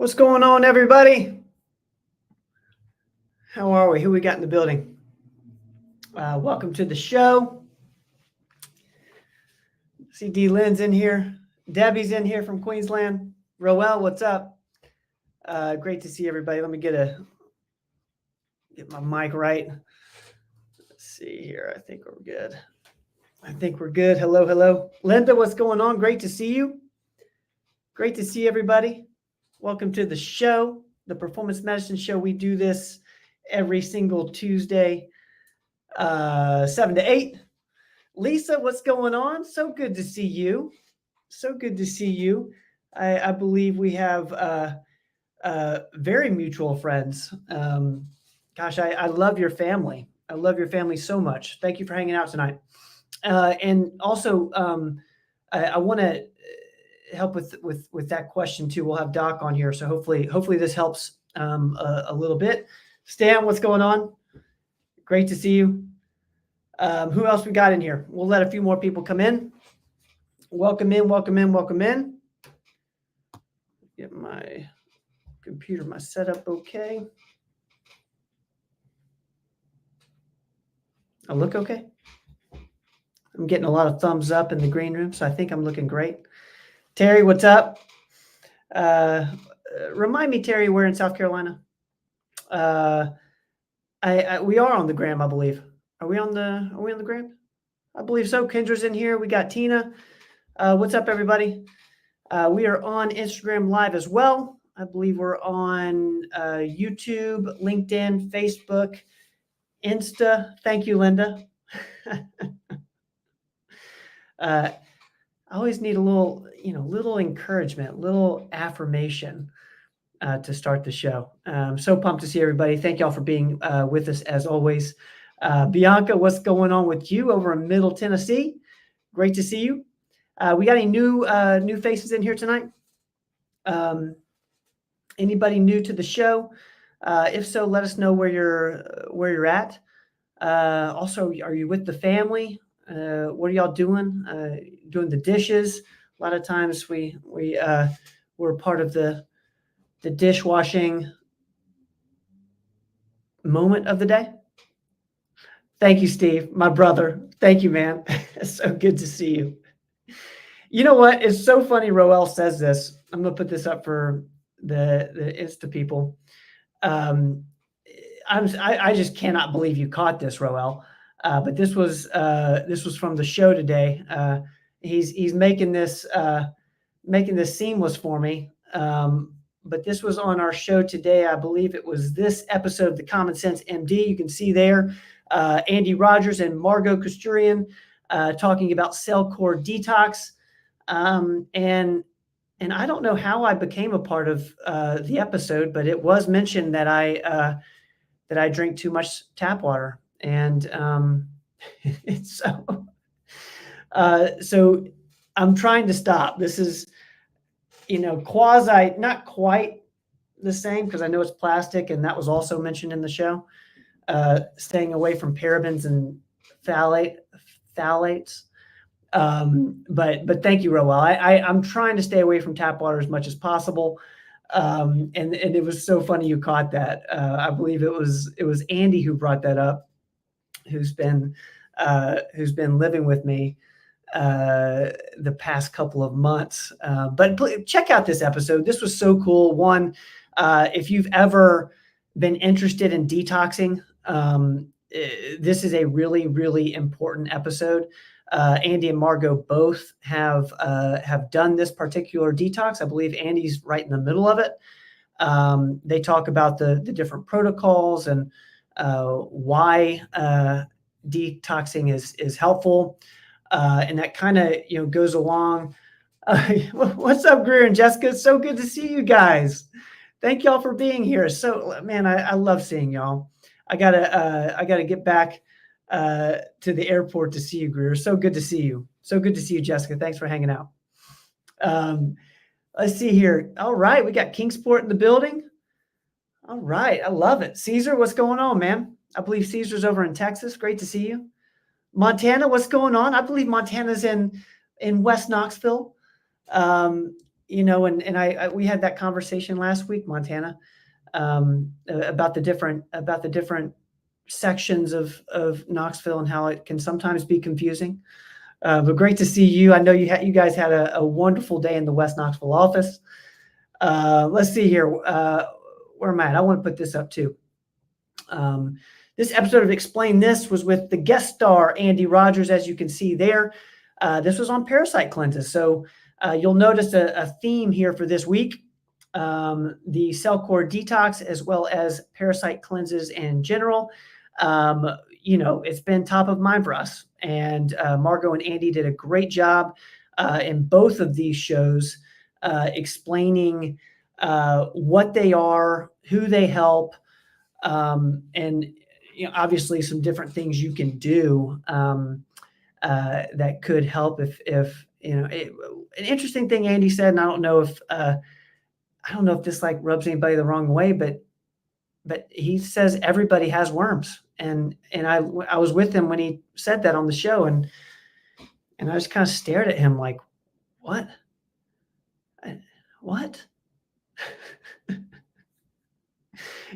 What's going on, everybody? How are we? Who we got in the building? Welcome to the show. See D. Lynn's in here. Debbie's in here from Queensland. Roel, what's up? Great to see everybody. Let me get my mic right. Let's see here. I think we're good. Hello. Linda, what's going on? Great to see you. Great to see everybody. Welcome to the show, the Performance Medicine Show. We do this every single Tuesday, 7 to 8. Lisa, what's going on? So good to see you. I believe we have very mutual friends. Gosh, I love your family. I love your family so much. Thank you for hanging out tonight. And also, I want to help with that question too. We'll have Doc on here, so hopefully this helps a little bit. Stan, what's going on? Great to see you. Who else we got in here? We'll let a few more people come in. Welcome in. Get my computer, my setup okay. I look okay. I'm getting a lot of thumbs up in the green room, so I think I'm looking great. Terry, what's up? Remind me, Terry, we're in South Carolina. We are on the gram, I believe. Are we on the gram? I believe so. Kendra's in here. We got Tina. What's up, everybody? We are on Instagram Live as well. I believe we're on YouTube, LinkedIn, Facebook, Insta. Thank you, Linda. I always need a little encouragement, little affirmation to start the show. So pumped to see everybody. Thank y'all for being with us as always. Bianca, what's going on with you over in Middle Tennessee? Great to see you. We got any new faces in here tonight? Anybody new to the show? If so, let us know where you're at. Also, are you with the family? What are y'all doing? Doing the dishes? A lot of times we're part of the dishwashing moment of the day. Thank you, Steve, my brother. Thank you, man. So good to see you. You know what? It's so funny. Roel says this. I'm going to put this up for the Insta people. I just cannot believe you caught this, Roel. But this was from the show today. He's making this seamless for me. But this was on our show today. I believe it was this episode of the Common Sense MD. You can see there Andy Rogers and Margot Kosturian talking about cell core detox. And I don't know how I became a part of the episode, but it was mentioned that I drink too much tap water, and so I'm trying to stop. This is quasi, not quite the same because I know it's plastic, and that was also mentioned in the show. Staying away from parabens and phthalates. But thank you, Roel. I'm trying to stay away from tap water as much as possible. And it was so funny you caught that. I believe it was Andy who brought that up, who's been living with me the past couple of months. But check out this episode. This was so cool. One, if you've ever been interested in detoxing, this is a really, really important episode. Andy and Margot both have done this particular detox. I believe Andy's right in the middle of it. They talk about the different protocols and why detoxing is helpful. And that kind of goes along. What's up, Greer and Jessica? It's so good to see you guys. Thank y'all for being here. So, man, I love seeing y'all. I gotta get back to the airport to see you, Greer. So good to see you. So good to see you, Jessica. Thanks for hanging out. Let's see here. All right, we got Kingsport in the building. All right, I love it. Caesar, what's going on, man? I believe Caesar's over in Texas. Great to see you. Montana, what's going on? I believe Montana's in West Knoxville. we had that conversation last week, Montana, about the different sections of Knoxville and how it can sometimes be confusing. But great to see you. I know you guys had a wonderful day in the West Knoxville office. Let's see here. Where am I at? I want to put this up too. This episode of Explain This was with the guest star, Andy Rogers, as you can see there. This was on parasite cleanses. So you'll notice a theme here for this week. The Cellcore detox, as well as parasite cleanses in general. It's been top of mind for us. And Margot and Andy did a great job in both of these shows explaining what they are, who they help, and obviously some different things you can do that could help if an interesting thing Andy said, and I don't know if this like rubs anybody the wrong way, but he says everybody has worms, and I was with him when he said that on the show, and I just kind of stared at him like, what?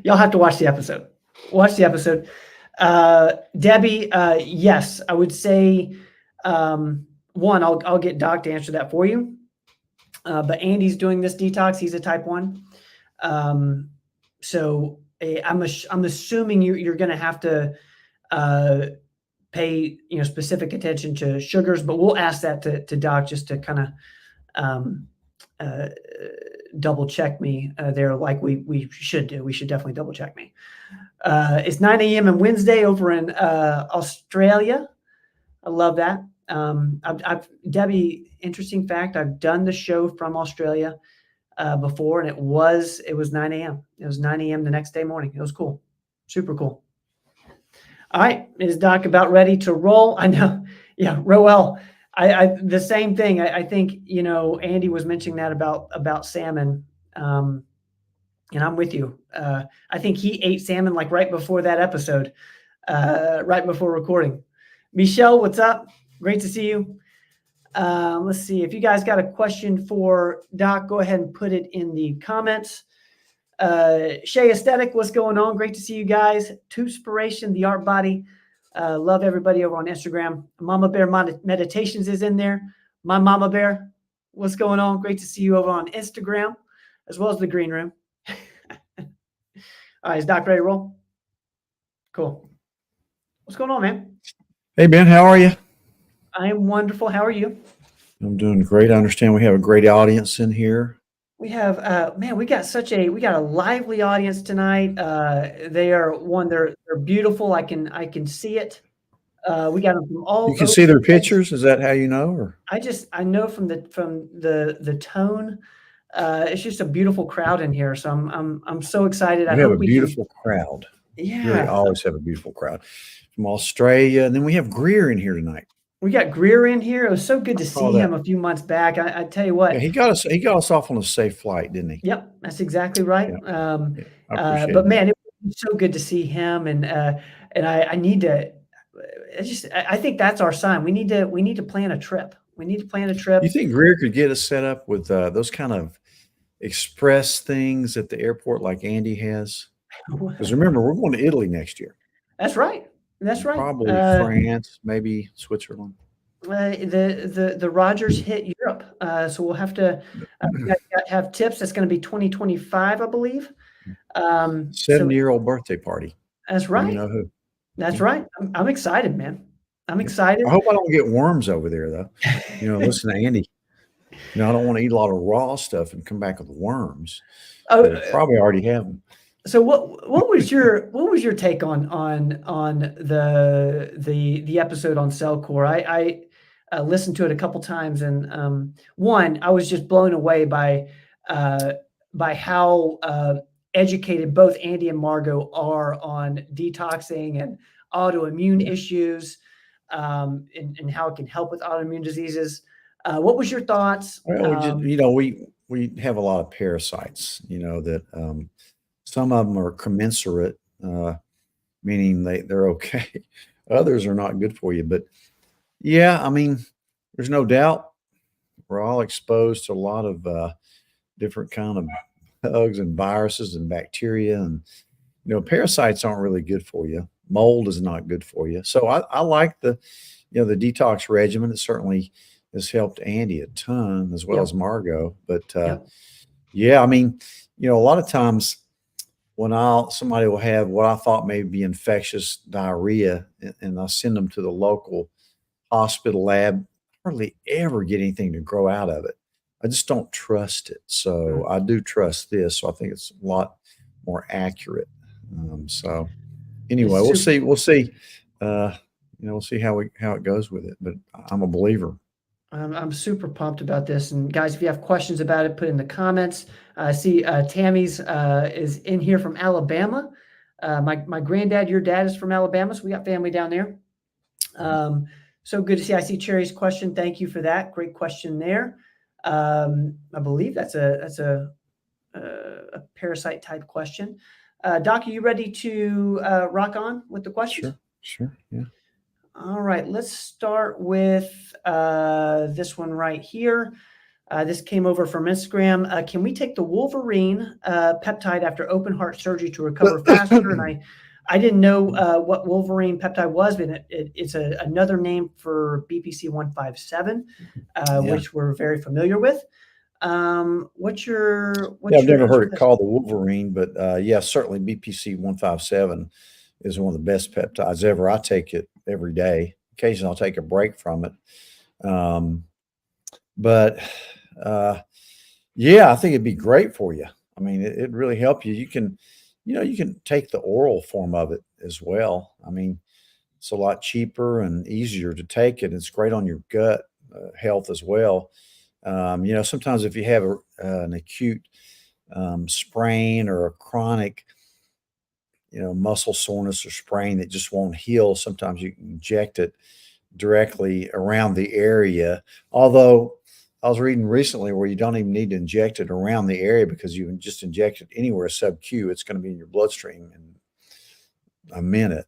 Y'all have to watch the episode. Debbie, yes, I would say one, I'll get Doc to answer that for you. But Andy's doing this detox. He's a type 1. So I'm assuming you're going to have to pay specific attention to sugars, but we'll ask that to Doc just to kind of double check me there, like we should do. We should definitely double check me. It's 9 a.m. on Wednesday over in Australia. I love that. Debbie, interesting fact, I've done the show from Australia before, and it was 9 a.m. It was 9 a.m. the next day morning. It was cool. Super cool. All right. Is Doc about ready to roll? I know. Yeah, Roel. I the same thing. I think, Andy was mentioning that about salmon. And I'm with you. I think he ate salmon like right before that episode, right before recording. Michelle, what's up? Great to see you. Let's see. If you guys got a question for Doc, go ahead and put it in the comments. Shay Aesthetic, what's going on? Great to see you guys. Tubespiration, the art body. Love everybody over on Instagram. Mama Bear Meditations is in there. My Mama Bear, what's going on? Great to see you over on Instagram, as well as the green room. All right, is Doc ready to roll? Cool. What's going on, man? Hey, Ben, how are you? I am wonderful. How are you? I'm doing great. I understand we have a great audience in here. We have, we got a lively audience tonight. They're beautiful. I can see it. We got them from all. You can see their pictures. Is that how you know? Or I know from the tone. It's just a beautiful crowd in here. So I'm so excited. We have a beautiful crowd. Yeah, we always have a beautiful crowd from Australia, and then we have Greer in here tonight. We got Greer in here. It was so good to see him a few months back. I tell you what, yeah, he got us off on a safe flight, didn't he? Yep, that's exactly right. Yeah. But man, it was so good to see him, and I need to. I think that's our sign. We need to plan a trip. You think Greer could get us set up with those kind of express things at the airport like Andy has? Because remember, we're going to Italy next year. That's right. Probably France, maybe Switzerland. The Rogers hit Europe, so we'll have to have tips. That's going to be 2025, I believe. 70-year-old birthday party. That's right. You know who? That's right. I'm excited, man. I'm excited. I hope I don't get worms over there, though. Listen to Andy. I don't want to eat a lot of raw stuff and come back with worms. Oh, probably already have them. So what was your take on the episode on Cellcore? I listened to it a couple times, and one, I was just blown away by how educated both Andy and Margot are on detoxing and autoimmune issues, and how it can help with autoimmune diseases. What was your thoughts? Well, we have a lot of parasites, that some of them are commensurate, meaning they're okay. Others are not good for you. But yeah, there's no doubt we're all exposed to a lot of different kind of bugs and viruses and bacteria, and parasites aren't really good for you. Mold is not good for you. So I like the detox regimen. It certainly has helped Andy a ton, as well Yep. as Margot. But Yep. yeah, I mean, a lot of times when somebody will have what I thought may be infectious diarrhea, and I send them to the local hospital lab, hardly ever get anything to grow out of it. I just don't trust it. So I do trust this. So I think it's a lot more accurate. So anyway, It's we'll super. see. We'll see. We'll see how it goes with it. But I'm a believer. I'm super pumped about this. And guys, if you have questions about it, put in the comments. I see Tammy's is in here from Alabama. My granddad, your dad is from Alabama, so we got family down there. So good to see. I see Cherry's question. Thank you for that. Great question there. I believe that's a parasite type question. Doc, are you ready to rock on with the questions? Sure. Yeah. All right, let's start with this one right here. This came over from Instagram. Can we take the Wolverine peptide after open heart surgery to recover faster? And I didn't know what Wolverine peptide was, but it's another name for BPC 157, which we're very familiar with. What's your I've never answer heard to it this? called the Wolverine, but yeah, certainly BPC 157 is one of the best peptides ever. I take it every day. Occasionally, I'll take a break from it. But yeah, I think it'd be great for you. I mean, it'd really help you. You can take the oral form of it as well. I mean, it's a lot cheaper and easier to take it. It's great on your gut health as well. Sometimes if you have an acute sprain or a chronic, muscle soreness or sprain that just won't heal, sometimes you can inject it directly around the area. Although I was reading recently where you don't even need to inject it around the area, because you can just inject it anywhere sub-Q. It's going to be in your bloodstream in a minute.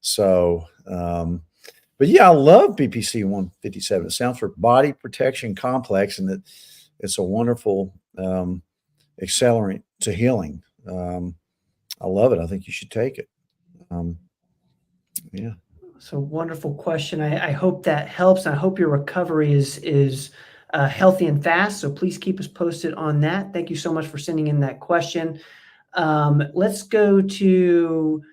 So, but yeah, I love BPC 157. It sounds for body protection complex, and it's a wonderful accelerant to healing. I love it. I think you should take it. Yeah. So wonderful question. I hope that helps. I hope your recovery is healthy and fast. So please keep us posted on that. Thank you so much for sending in that question. Let's go to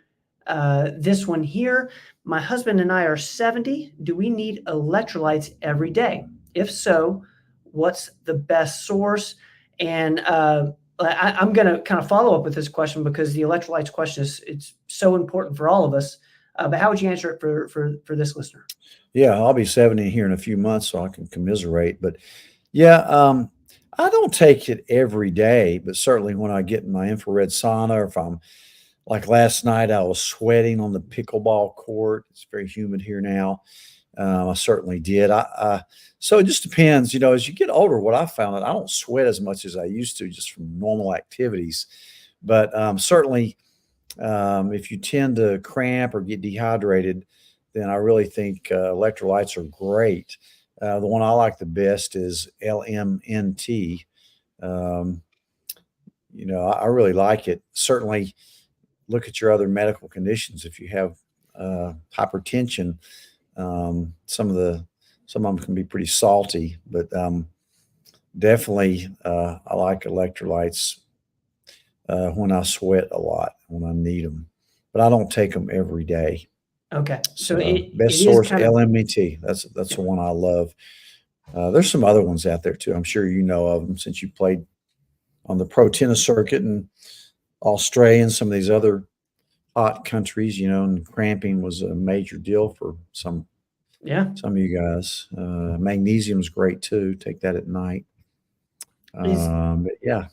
this one here. My husband and I are 70. Do we need electrolytes every day? If so, what's the best source? And I'm going to kind of follow up with this question, because the electrolytes question it's so important for all of us. But how would you answer it for this listener? Yeah, I'll be 70 here in a few months, so I can commiserate. But yeah, I don't take it every day, but certainly when I get in my infrared sauna, or if I'm like last night, I was sweating on the pickleball court. It's very humid here now. I certainly did. So it just depends. As you get older, what I found, I don't sweat as much as I used to, just from normal activities. But certainly, if you tend to cramp or get dehydrated, then I really think electrolytes are great. The one I like the best is LMNT. I really like it. Certainly, look at your other medical conditions. If you have hypertension, some of them can be pretty salty, but definitely I like electrolytes when I sweat a lot, when I need them, but I don't take them every day. Okay, so best source, LMNT. That's the one I love. There's some other ones out there too. I'm sure you know of them, since you played on the pro tennis circuit in Australia and some of these other hot countries, and cramping was a major deal for some of you guys. Magnesium is great too. Take that at night. But yeah.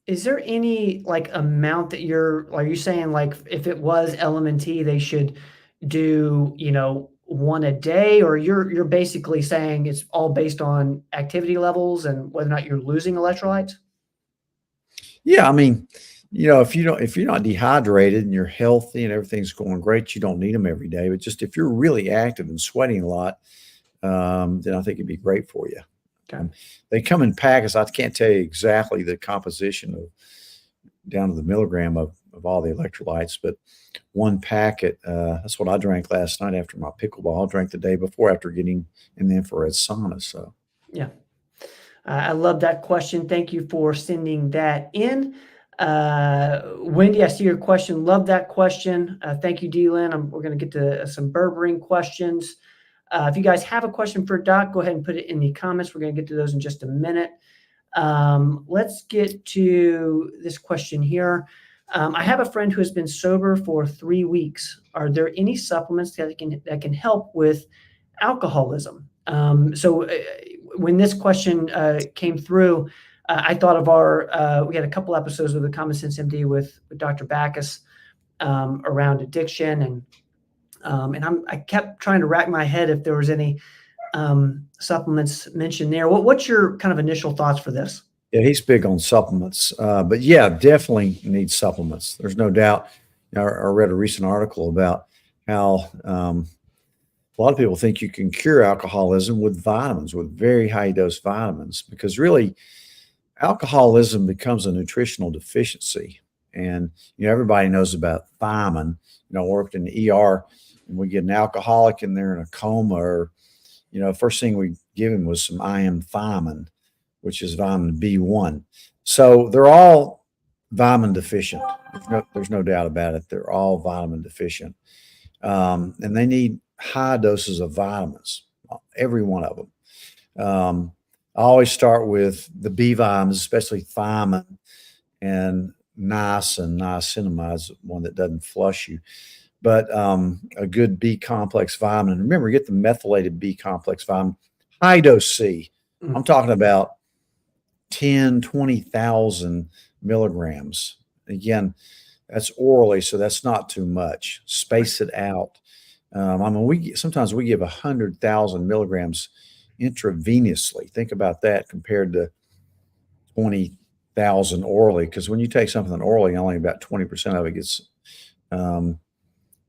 Is there any amount that are you saying, if it was LMNT, they should do, one a day, or you're basically saying it's all based on activity levels and whether or not you're losing electrolytes? Yeah. I mean, if you're not dehydrated and you're healthy and everything's going great, you don't need them every day. But just if you're really active and sweating a lot, then I think it'd be great for you. Okay. They come in packets. I can't tell you exactly the composition of down to the milligram of all the electrolytes, but one packet, that's what I drank last night after my pickleball. I drank the day before after getting in the infrared sauna. So Yeah. I love that question. Thank you for sending that in. Wendy, I see your question. Love that question. Thank you, D-Lyn. We're going to get to some berberine questions. If you guys have a question for Doc, go ahead and put it in the comments. We're going to get to those in just a minute. Let's get to this question here. I have a friend who has been sober for 3 weeks. Are there any supplements that can help with alcoholism? When this question came through, I thought of we had a couple episodes of the Common Sense MD with Dr. Backus around addiction, and I kept trying to rack my head if there was any supplements mentioned there. What's your kind of initial thoughts for this? yeah, he's big on supplements, but yeah, definitely needs supplements. There's no doubt. I read a recent article about how a lot of people think you can cure alcoholism with vitamins, with very high dose vitamins, because really alcoholism becomes a nutritional deficiency. And, everybody knows about thiamine. I worked in the ER and we get an alcoholic and they're in a coma, or, first thing we give him was some IM thiamine, which is vitamin B1. So they're all vitamin deficient. There's no doubt about it. They're all vitamin deficient. And they need high doses of vitamins, every one of them. I always start with the B vitamins, especially thiamine and niacinamide is one that doesn't flush you. But a good B complex vitamin. Remember, get the methylated B complex vitamin, high dose C. I'm talking about 10, 20,000 milligrams. Again, that's orally, so that's not too much. Space it out. Sometimes we give 100,000 milligrams intravenously. Think about that compared to 20,000 orally, because when you take something orally, only about 20% of it gets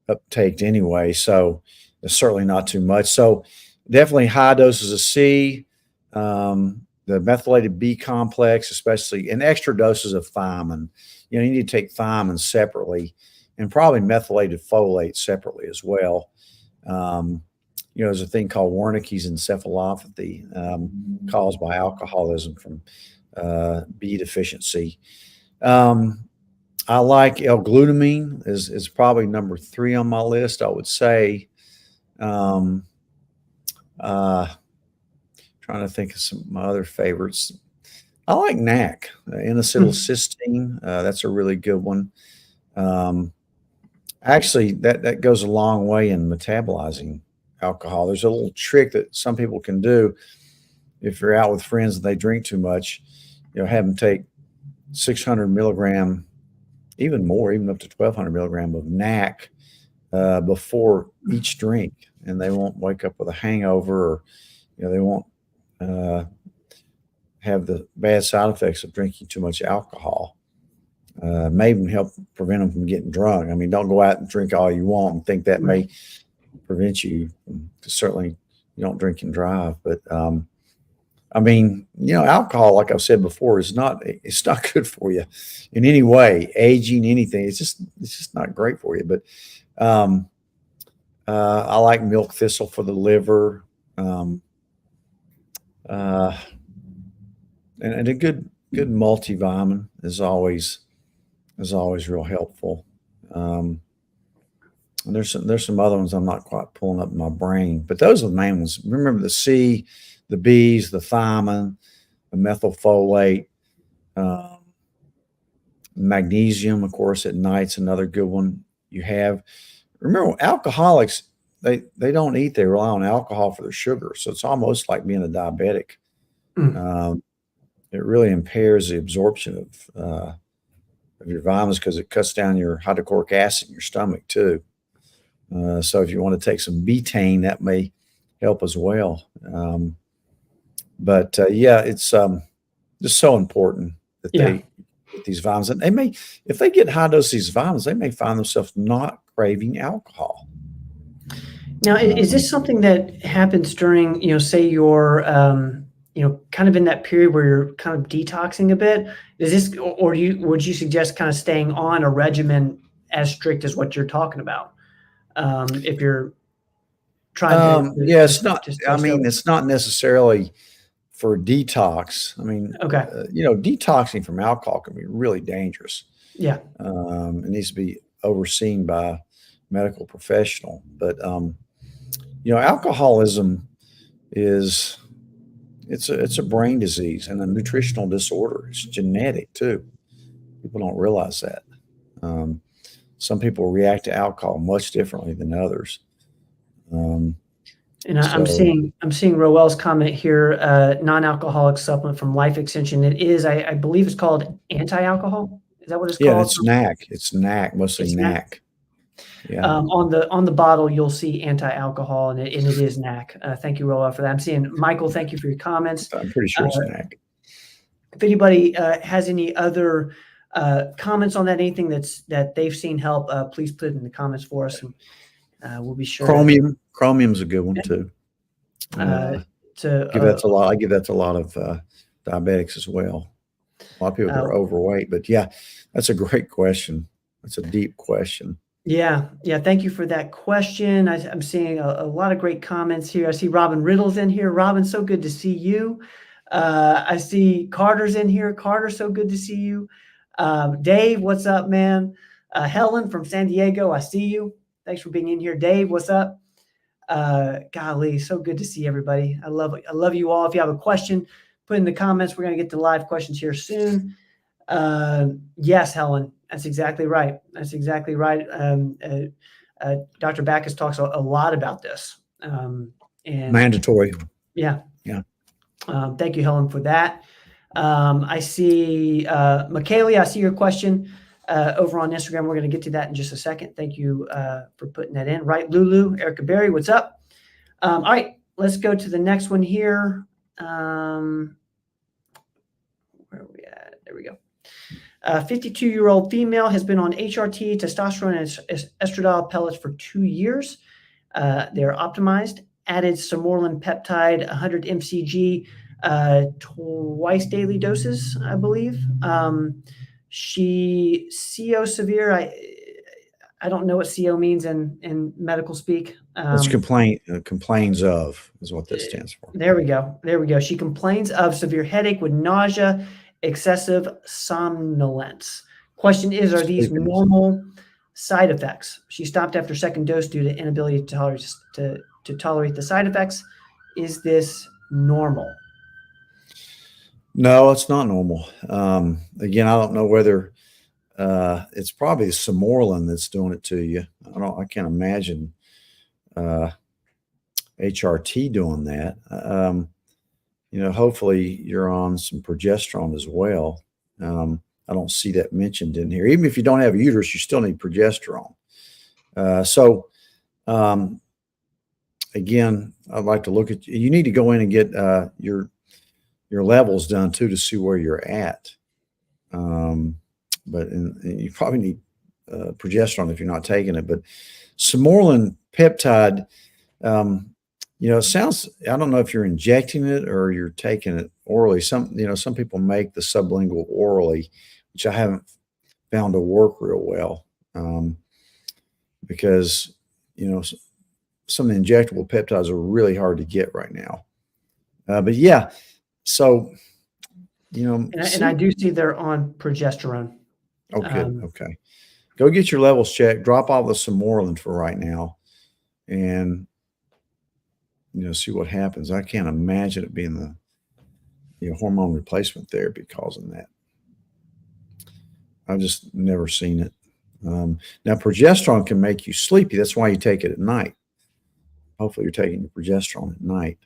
uptaked anyway. So it's certainly not too much. So definitely high doses of C, the methylated B complex, especially, and extra doses of thiamine. You need to take thiamine separately, and probably methylated folate separately as well. There's a thing called Wernicke's encephalopathy caused by alcoholism from B deficiency. I like L-glutamine is probably number 3 on my list, I would say. Trying to think of some of my other favorites. I like NAC, N-acetylcysteine. That's a really good one. Actually, that goes a long way in metabolizing alcohol. There's a little trick that some people can do if you're out with friends and they drink too much. Have them take 600 milligram, even more, even up to 1,200 milligram of NAC before each drink, and they won't wake up with a hangover, or they won't have the bad side effects of drinking too much alcohol. May even help prevent them from getting drunk. I mean, don't go out and drink all you want and think that may prevent you. Certainly, you don't drink and drive. But alcohol, like I've said before, it's not good for you in any way. Aging, anything, it's just not great for you. But I like milk thistle for the liver, and a good multivitamin is always real helpful. And there's some other ones I'm not quite pulling up in my brain, but those are the main ones. Remember the C, the B's, the thiamine, the methylfolate, magnesium, of course, at night's another good one you have. Remember, alcoholics, they don't eat, they rely on alcohol for their sugar. So it's almost like being a diabetic. It really impairs the absorption of your vitamins, because it cuts down your hydrochloric acid in your stomach too. So if you want to take some betaine, that may help as well. It's just so important that they get these vitamins. And if they get high doses of these vitamins, they may find themselves not craving alcohol. Now, is this something that happens during, say, your kind of in that period where you're kind of detoxing a bit, is this, or would you suggest kind of staying on a regimen as strict as what you're talking about? If you're trying Yeah, it's not, to I stay mean, sober. it's not necessarily for detox. I mean, Okay. detoxing from alcohol can be really dangerous. Yeah. It needs to be overseen by a medical professional. But alcoholism is it's a brain disease and a nutritional disorder. It's genetic too. People don't realize that. Um, some people react to alcohol much differently than others. Um, And I'm so seeing Roel's comment here, non-alcoholic supplement from Life Extension. It is, I believe it's called anti-alcohol. Is that what it's yeah, called? it's NAC. It's NAC, mostly It's NAC. NAC. Yeah. On the bottle, you'll see anti-alcohol, and it is NAC. Thank you, Roel, for that. I'm seeing Michael. Thank you for your comments. I'm pretty sure it's NAC. If anybody has any other comments on that, anything that they've seen help, please put it in the comments for us, and we'll be sure. Chromium's a good one too. To give that to a lot. I give that to a lot of diabetics as well. A lot of people that are overweight, but yeah, that's a great question. That's a deep question. Yeah. Thank you for that question. I'm seeing a lot of great comments here. I see Robin Riddle's in here. Robin, so good to see you. I see Carter's in here. Carter, so good to see you. Dave, what's up, man? Helen from San Diego, I see you. Thanks for being in here. Dave, what's up? Golly, so good to see everybody. I love you all. If you have a question, put in the comments. We're going to get to live questions here soon. Yes, Helen, that's exactly right. Dr. Backus talks a lot about this. And mandatory. Yeah. Yeah. Thank you, Helen, for that. I see, Michaela, I see your question over on Instagram. We're going to get to that in just a second. Thank you for putting that in. Right, Lulu, Erica Berry, what's up? All right, let's go to the next one here. Where are we at? There we go. 52-year-old female has been on HRT, testosterone, and estradiol pellets for 2 years. They're optimized. Added Samorlin peptide, 100 mcg, twice daily doses, I believe. She CO severe. I don't know what CO means in medical speak. It's complains of is what that stands for. There we go. She complains of severe headache with nausea, excessive somnolence. Question is, are these normal side effects? She stopped after second dose due to inability to tolerate the side effects. Is this normal? No, it's not normal. Again, I don't know whether it's probably Samorlin that's doing it to you. I can't imagine HRT doing that. Hopefully you're on some progesterone as well. I don't see that mentioned in here. Even if you don't have a uterus, you still need progesterone. Again, I'd like to look at, you need to go in and get your levels done too, to see where you're at. But you probably need progesterone if you're not taking it. But Samorlin peptide, it sounds, I don't know if you're injecting it or you're taking it orally. Some people make the sublingual orally, which I haven't found to work real well, because, some of the injectable peptides are really hard to get right now. But yeah, so, and I do see they're on progesterone. Okay. Go get your levels checked. Drop all the Samorlin for right now, and see what happens. I can't imagine it being the hormone replacement therapy causing that. I've just never seen it. Now, progesterone can make you sleepy. That's why you take it at night. Hopefully, you're taking your progesterone at night.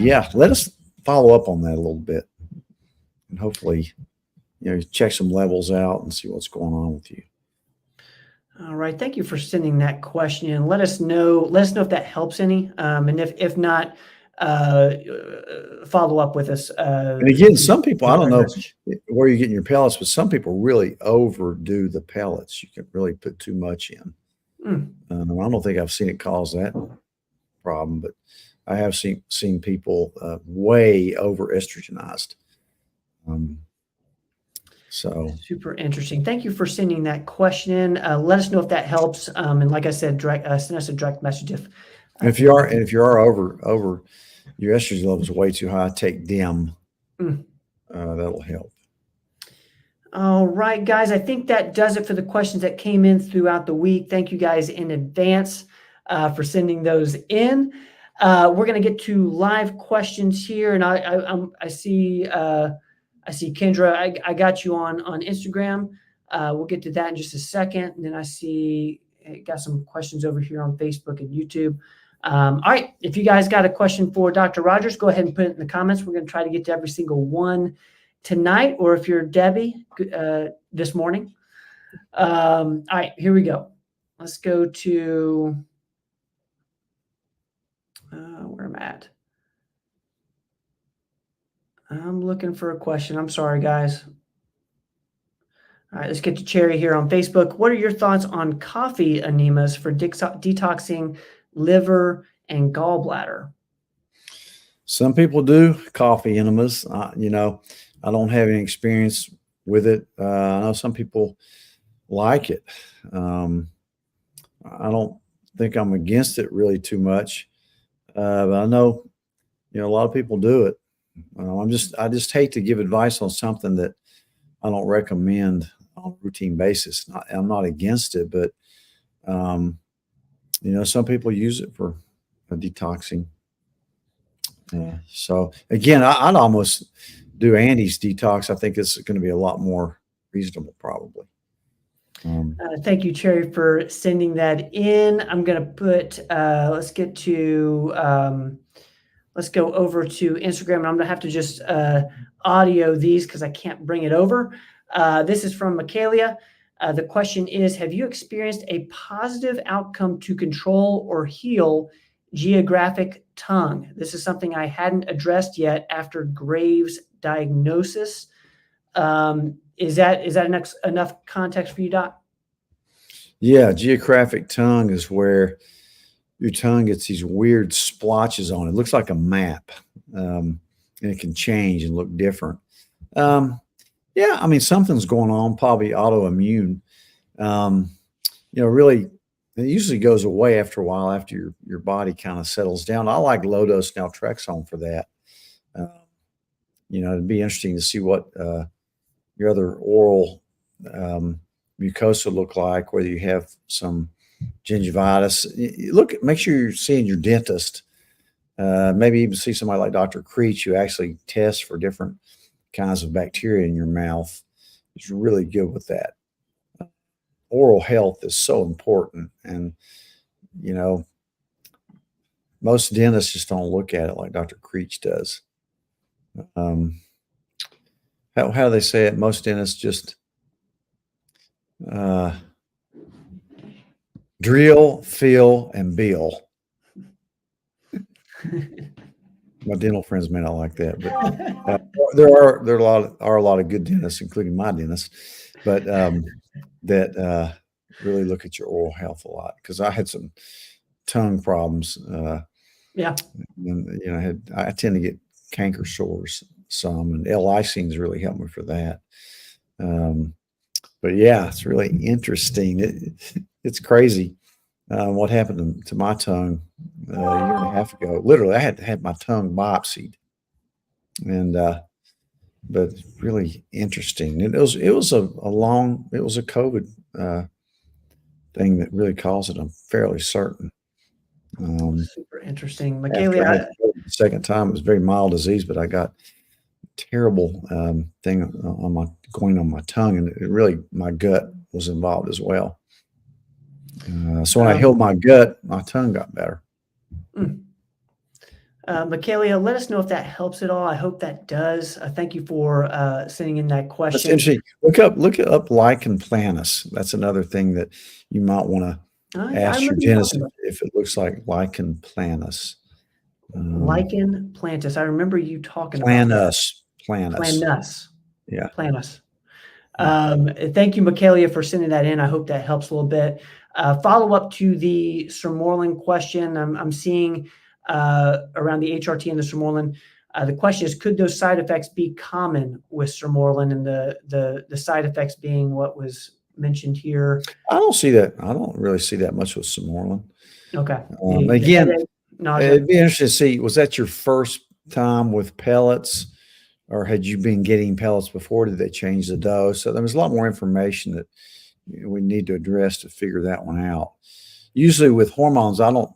Yeah, let us follow up on that a little bit, and hopefully, check some levels out and see what's going on with you. All right. Thank you for sending that question in. Let us know if that helps any. And if not, follow up with us. And again, some people, I don't know where you're getting your pellets, but some people really overdo the pellets. You can really put too much in. I don't think I've seen it cause that problem, but I have seen people way over estrogenized. So super interesting. Thank you for sending that question in. Let us know if that helps. And like I said, send us a direct message if you are over your estrogen level is way too high, take DIM. That'll help. All right, guys. I think that does it for the questions that came in throughout the week. Thank you guys in advance for sending those in. We're going to get to live questions here, and I see Kendra. I got you on Instagram. We'll get to that in just a second, and then I see got some questions over here on Facebook and YouTube. All right, if you guys got a question for Dr. Rogers, go ahead and put it in the comments. We're going to try to get to every single one tonight, or if you're Debbie, this morning. All right, here we go. Let's go to where I'm at. I'm looking for a question. I'm sorry, guys. All right, let's get to Cherry here on Facebook. What are your thoughts on coffee enemas for detoxing liver and gallbladder? Some people do coffee enemas. I don't have any experience with it. I know some people like it. I don't think I'm against it really too much, but I know, a lot of people do it. I just hate to give advice on something that I don't recommend on a routine basis. I'm not against it, but some people use it for detoxing. So again, I'd almost do Andy's detox. I think it's going to be a lot more reasonable, probably. Thank you, Cherry, for sending that in. I'm going to put, let's go over to Instagram, and I'm going to have to just audio these because I can't bring it over. This is from Michaelia. The question is, have you experienced a positive outcome to control or heal geographic tongue? This is something I hadn't addressed yet after Graves' diagnosis. Is that enough context for you, Doc? Yeah, geographic tongue is where your tongue gets these weird splotches on it. It looks like a map, and it can change and look different. Yeah, I mean, something's going on, probably autoimmune. Really, it usually goes away after a while, after your body kind of settles down. I like low-dose naltrexone for that. It'd be interesting to see what your other oral mucosa look like, whether you have some gingivitis. Make sure you're seeing your dentist. Maybe even see somebody like Dr. Creech, who actually tests for different kinds of bacteria in your mouth. He's really good with that. Oral health is so important, and most dentists just don't look at it like Dr. Creech does. How do they say it? Most dentists just drill, feel, and bill. My dental friends may not like that, but there are a lot of good dentists, including my dentist, but that really look at your oral health a lot, because I had some tongue problems. Yeah, and I tend to get canker sores some, and L-lysines really helped me for that. But yeah, it's really interesting. It's crazy what happened to my tongue a year and a half ago. Literally, I had to have my tongue biopsied, and but really interesting. It was a COVID thing that really caused it. I'm fairly certain. Super interesting, Michaelia. The second time, it was very mild disease, but I got terrible thing going on my tongue, and it really, my gut was involved as well. So when I healed my gut, my tongue got better. Michaelia, let us know if that helps at all. I hope that does. Thank you for sending in that question. That's interesting. Look up lichen planus. That's another thing that you might want to ask your dentist if it looks like lichen planus. Lichen planus. I remember you talking about planus. Yeah. Planus. Thank you, Michaelia, for sending that in. I hope that helps a little bit. Follow up to the Sir Moreland question. I'm seeing around the HRT and the Sermorelin. The question is, could those side effects be common with Sermorelin, and the side effects being what was mentioned here? I don't see that. I don't really see that much with Sermorelin. Okay. Again, Headache, nausea. it'd be interesting to see, was that your first time with pellets, or had you been getting pellets before? Did they change the dose? So there was a lot more information that we need to address to figure that one out. Usually with hormones, I don't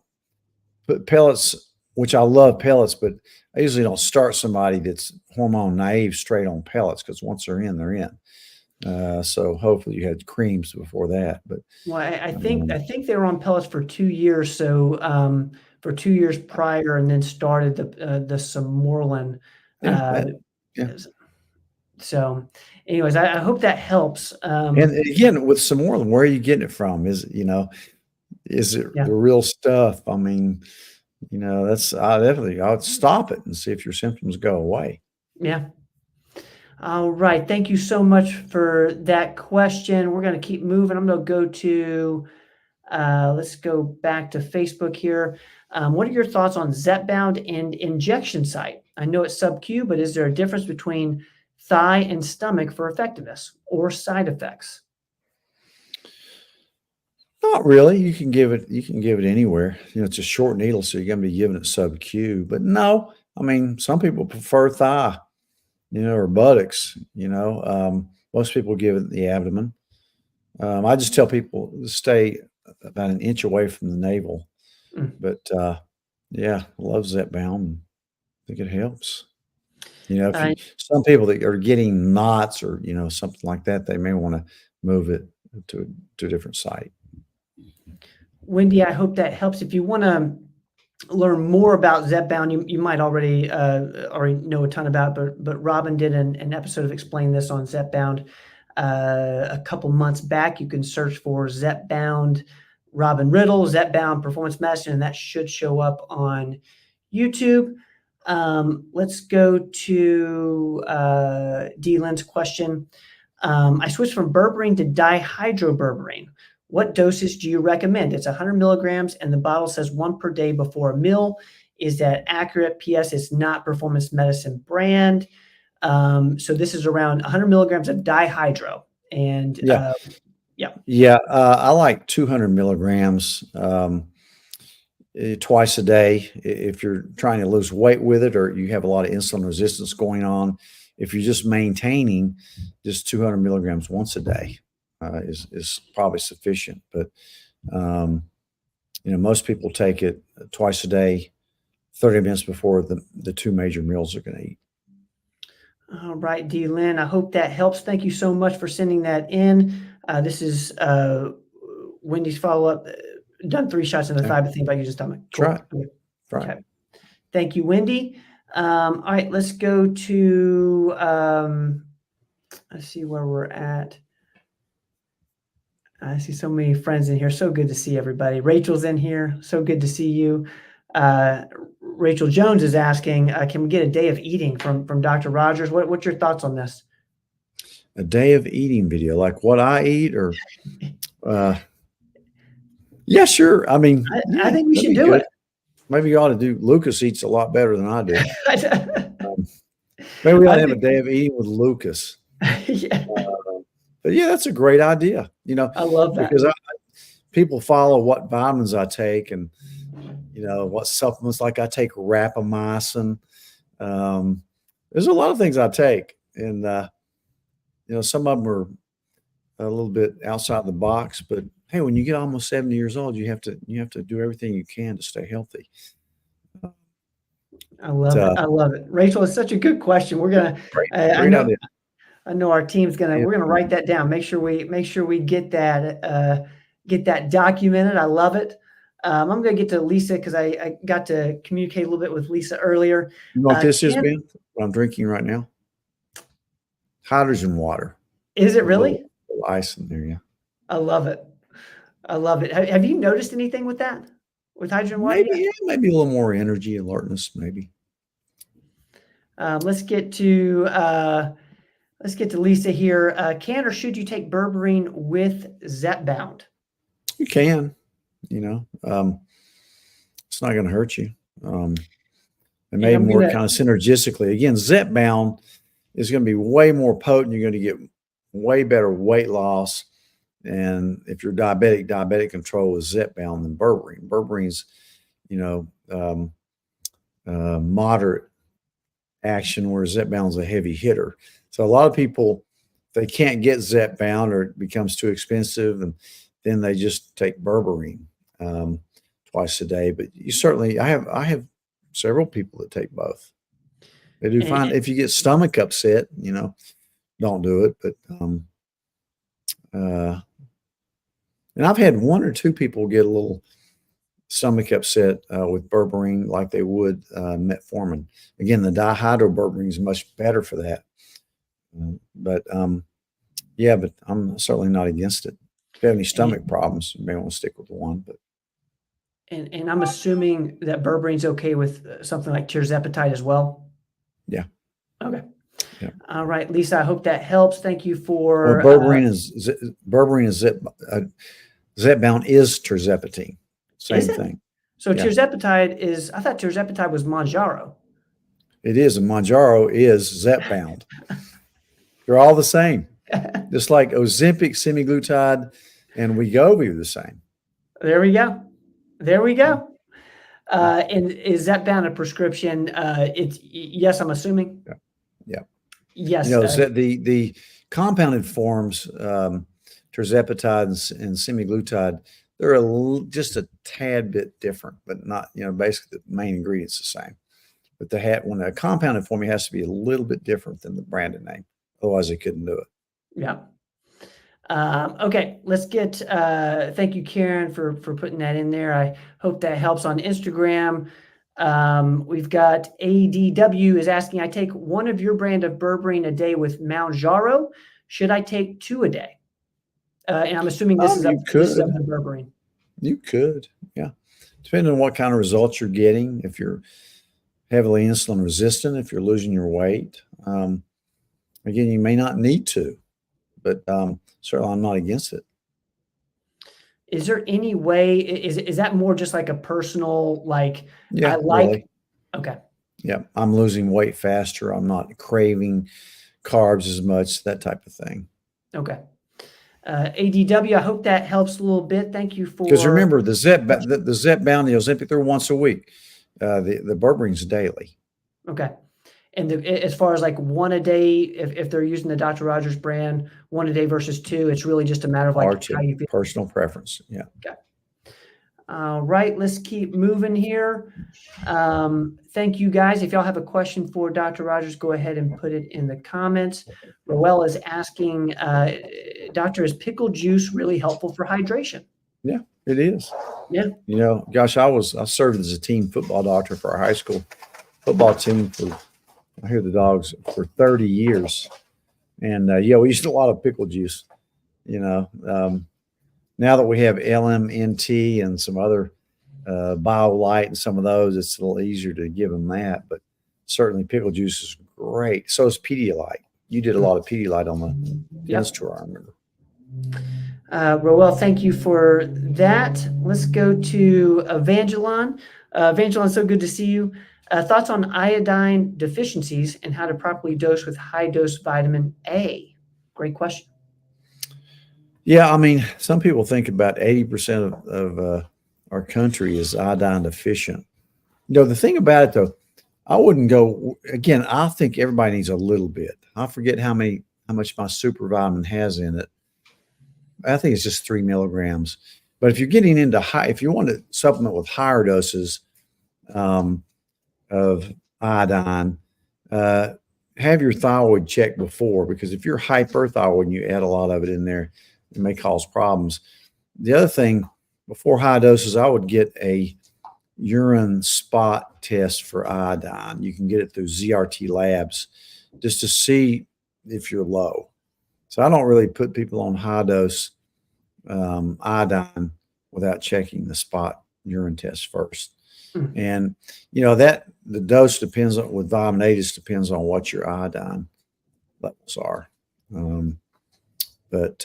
put pellets, which I love pellets, but I usually don't start somebody that's hormone naive straight on pellets, because once they're in, they're in. So hopefully you had creams before that. But Well, I think they were on pellets for 2 years. So for 2 years prior, and then started the Sermorelin. yeah, yeah. So, anyways, I hope that helps. And again, with Sermorelin, where are you getting it from? Is it Yeah. the real stuff? I mean, I'll stop it and see if your symptoms go away. Yeah. All right. Thank you so much for that question. We're going to keep moving. I'm going to go to, let's go back to Facebook here. What are your thoughts on Zepbound and injection site? I know it's sub-Q, but is there a difference between thigh and stomach for effectiveness or side effects? Not really. You can give it anywhere. It's a short needle, so you're going to be giving it sub-Q. But no, I mean, some people prefer thigh, or buttocks. Most people give it the abdomen. I just tell people to stay about an inch away from the navel. But yeah, I love Zepbound. I think it helps. Some people that are getting knots or something like that, they may want to move it to a different site. Wendy, I hope that helps. If you want to learn more about Zepbound, you might already know a ton about it, but Robin did an episode of Explain This on Zepbound a couple months back. You can search for Zepbound Robin Riddle, Zepbound Performance Medicine, and that should show up on YouTube. Let's go to D. Lynn's question. I switched from berberine to dihydroberberine. What doses do you recommend? It's 100 milligrams, and the bottle says 1 per day before a meal. Is that accurate? P.S. It's not Performance Medicine brand. So this is around 100 milligrams of dihydro. And I like 200 milligrams twice a day if you're trying to lose weight with it, or you have a lot of insulin resistance going on. If you're just maintaining, just 200 milligrams once a day is probably sufficient. But most people take it twice a day, 30 minutes before the two major meals they're going to eat. All right, D. Lynn, I hope that helps. Thank you so much for sending that in. This is Wendy's follow-up. Done 3 shots in the thigh, but think about using stomach. Cool. Right. Okay. Thank you, Wendy. All right, let's go to, let's see where we're at. I see so many friends in here. So good to see everybody. Rachel's in here. So good to see you. Rachel Jones is asking, can we get a day of eating from Dr. Rogers? What's your thoughts on this? A day of eating video, like what I eat, or yeah, sure. I mean, I think we should do it. Maybe you ought to do. Lucas eats a lot better than I do. Maybe we ought to have a day of eating with Lucas. Yeah. But yeah, that's a great idea. I love that, because people follow what vitamins I take and what supplements. Like I take rapamycin. There's a lot of things I take, and some of them are a little bit outside the box. But hey, when you get almost 70 years old, you have to do everything you can to stay healthy. I love it. I love it. Rachel, it's such a good question. We're gonna. Great idea. I know our team's we're gonna write that down. Make sure we get that documented. I love it. I'm gonna get to Lisa because I got to communicate a little bit with Lisa earlier. You know what this is, Ben? What I'm drinking right now? Hydrogen water. Is it really? A little ice in there, yeah. I love it. I love it. Have you noticed anything with that? With hydrogen water? Maybe a little more energy, alertness, maybe. Let's get to Lisa here. Can or should you take berberine with Zepbound? You can. It's not going to hurt you. They made I'm them work gonna- kind of synergistically. Again, Zepbound is going to be way more potent. You're going to get way better weight loss. And if you're diabetic control is Zepbound than berberine. Berberine's, moderate action, whereas Zepbound's a heavy hitter. So a lot of people, they can't get Zepbound or it becomes too expensive, and then they just take berberine twice a day. But you certainly, I have several people that take both. They do fine. If you get stomach upset, don't do it. But and I've had one or two people get a little stomach upset with berberine like they would metformin. Again, the dihydroberberine is much better for that. But I'm certainly not against it. If you have any stomach problems, you may want to stick with the one. But and I'm assuming that berberine's okay with something like tirzepatide as well. Yeah. Okay. Yeah. All right, Lisa. I hope that helps. Thank you for. Berberine is Zepbound is tirzepatine. Same thing. So tirzepatide is. I thought tirzepatide was Mounjaro. It is, and Mounjaro is Zepbound. They're all the same. Just like Ozempic, semaglutide, and Wegovy are the same. There we go. And is Zepbound a prescription? It's yes, I'm assuming. Yeah. Yes. The compounded forms, tirzepatide and semaglutide, they're just a tad bit different, but not, basically the main ingredient's the same. But when a compounded form, it has to be a little bit different than the branded name. Otherwise, they couldn't do it. Yeah. Okay, let's get, thank you, Karen, for putting that in there. I hope that helps on Instagram. We've got ADW is asking, I take one of your brand of berberine a day with Mounjaro. Should I take 2 a day? And I'm assuming this is up to berberine. You could, yeah. Depending on what kind of results you're getting. If you're heavily insulin resistant, if you're losing your weight, again, you may not need to, but certainly I'm not against it. Is there any way, is that more just like a personal, like, yeah, really. Okay. Yeah. I'm losing weight faster. I'm not craving carbs as much, that type of thing. Okay. ADW, I hope that helps a little bit. Thank you for. Because remember, the Zepbound, the Ozempic, they're once a week. The berberine's daily. Okay. And as far as like 1 a day, if they're using the Dr. Rogers brand, 1 a day versus 2, it's really just a matter of like how you feel. Personal preference. Yeah. Okay. All right, let's keep moving here. Thank you guys. If y'all have a question for Dr. Rogers, go ahead and put it in the comments. Roel is asking, Doctor, is pickle juice really helpful for hydration? Yeah, it is. Yeah. Gosh, I served as a team football doctor for our high school football team I hear the dogs for 30 years. And we used a lot of pickle juice, now that we have LMNT and some other BioLite and some of those, it's a little easier to give them that, but certainly pickle juice is great. So is Pedialyte. You did a lot of Pedialyte on the tennis tour, I remember. Roel, thank you for that. Let's go to Evangeline. Evangeline, so good to see you. Thoughts on iodine deficiencies and how to properly dose with high-dose vitamin A? Great question. Yeah, I mean, some people think about 80% of our country is iodine deficient. The thing about it, though, I wouldn't go, again, I think everybody needs a little bit. I forget how much my super vitamin has in it. I think it's just 3 milligrams. But if you're getting into if you want to supplement with higher doses of iodine, have your thyroid checked before, because if you're hyperthyroid and you add a lot of it in there, it may cause problems. The other thing, before high doses, I would get a urine spot test for iodine. You can get it through ZRT Labs just to see if you're low. So I don't really put people on high dose iodine without checking the spot urine test first. Mm-hmm. And that the dose depends on, with vitamin A, just depends on what your iodine levels are. But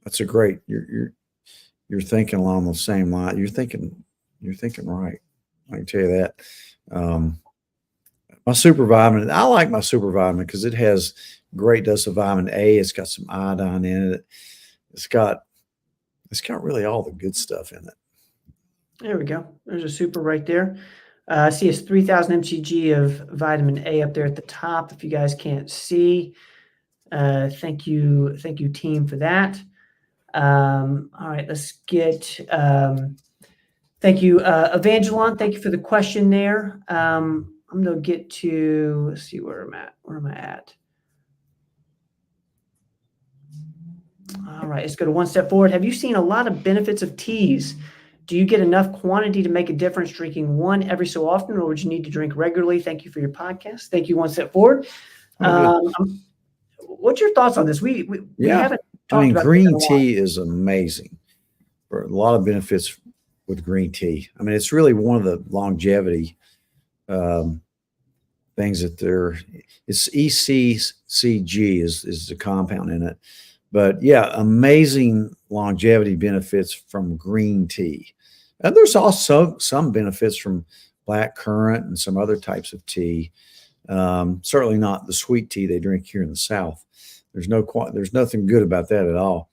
that's a great. You're thinking along the same line. You're thinking right. I can tell you that. Um, my super vitamin, I like my super vitamin because it has great dose of vitamin A. It's got some iodine in it. It's got really all the good stuff in it. There we go. There's a super right there. I see it's 3,000 mcg of vitamin A up there at the top. If you guys can't see, thank you, team, for that. All right, let's get. Thank you, Evangelon. Thank you for the question there. I'm going to get to. Let's see where I'm at. Where am I at? All right, let's go to one step forward. Have you seen a lot of benefits of teas? Do you get enough quantity to make a difference drinking one every so often, or would you need to drink regularly? Thank you for your podcast. Thank you, One Step Forward. What's your thoughts on this? We haven't talked about green tea is amazing. For a lot of benefits with green tea. I mean, it's really one of the longevity things that it's ECCG is the compound in it. But yeah, amazing longevity benefits from green tea. And there's also some benefits from black currant and some other types of tea. Certainly not the sweet tea they drink here in the South. There's nothing good about that at all.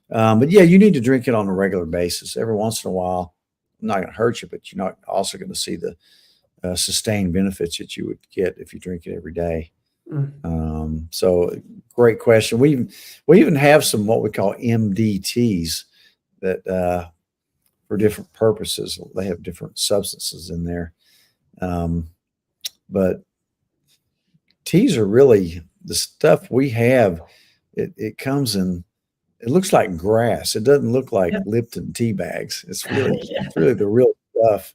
But yeah, you need to drink it on a regular basis. Every once in a while, not going to hurt you, but you're not also going to see the sustained benefits that you would get if you drink it every day. So great question. We even have some what we call MDTs that for different purposes. They have different substances in there. But teas are really the stuff we have. It comes in, it looks like grass. It doesn't look like Lipton tea bags. It's really, it's really the real stuff.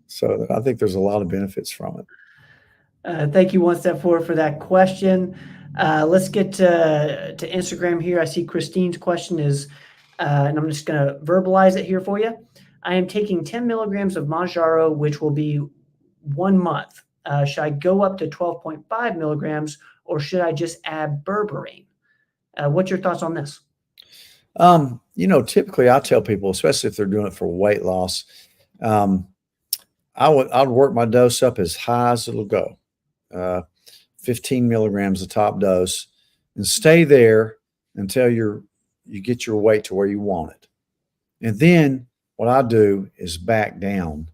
So I think there's a lot of benefits from it. Thank you, One Step Forward, for that question. Let's get to Instagram here. I see Christine's question is, and I'm just going to verbalize it here for you. I am taking 10 milligrams of Mounjaro, which will be 1 month. Should I go up to 12.5 milligrams, or should I just add berberine? What's your thoughts on this? Typically I tell people, especially if they're doing it for weight loss, I would work my dose up as high as it'll go. 15 milligrams the top dose, and stay there until you get your weight to where you want it. And then what I do is back down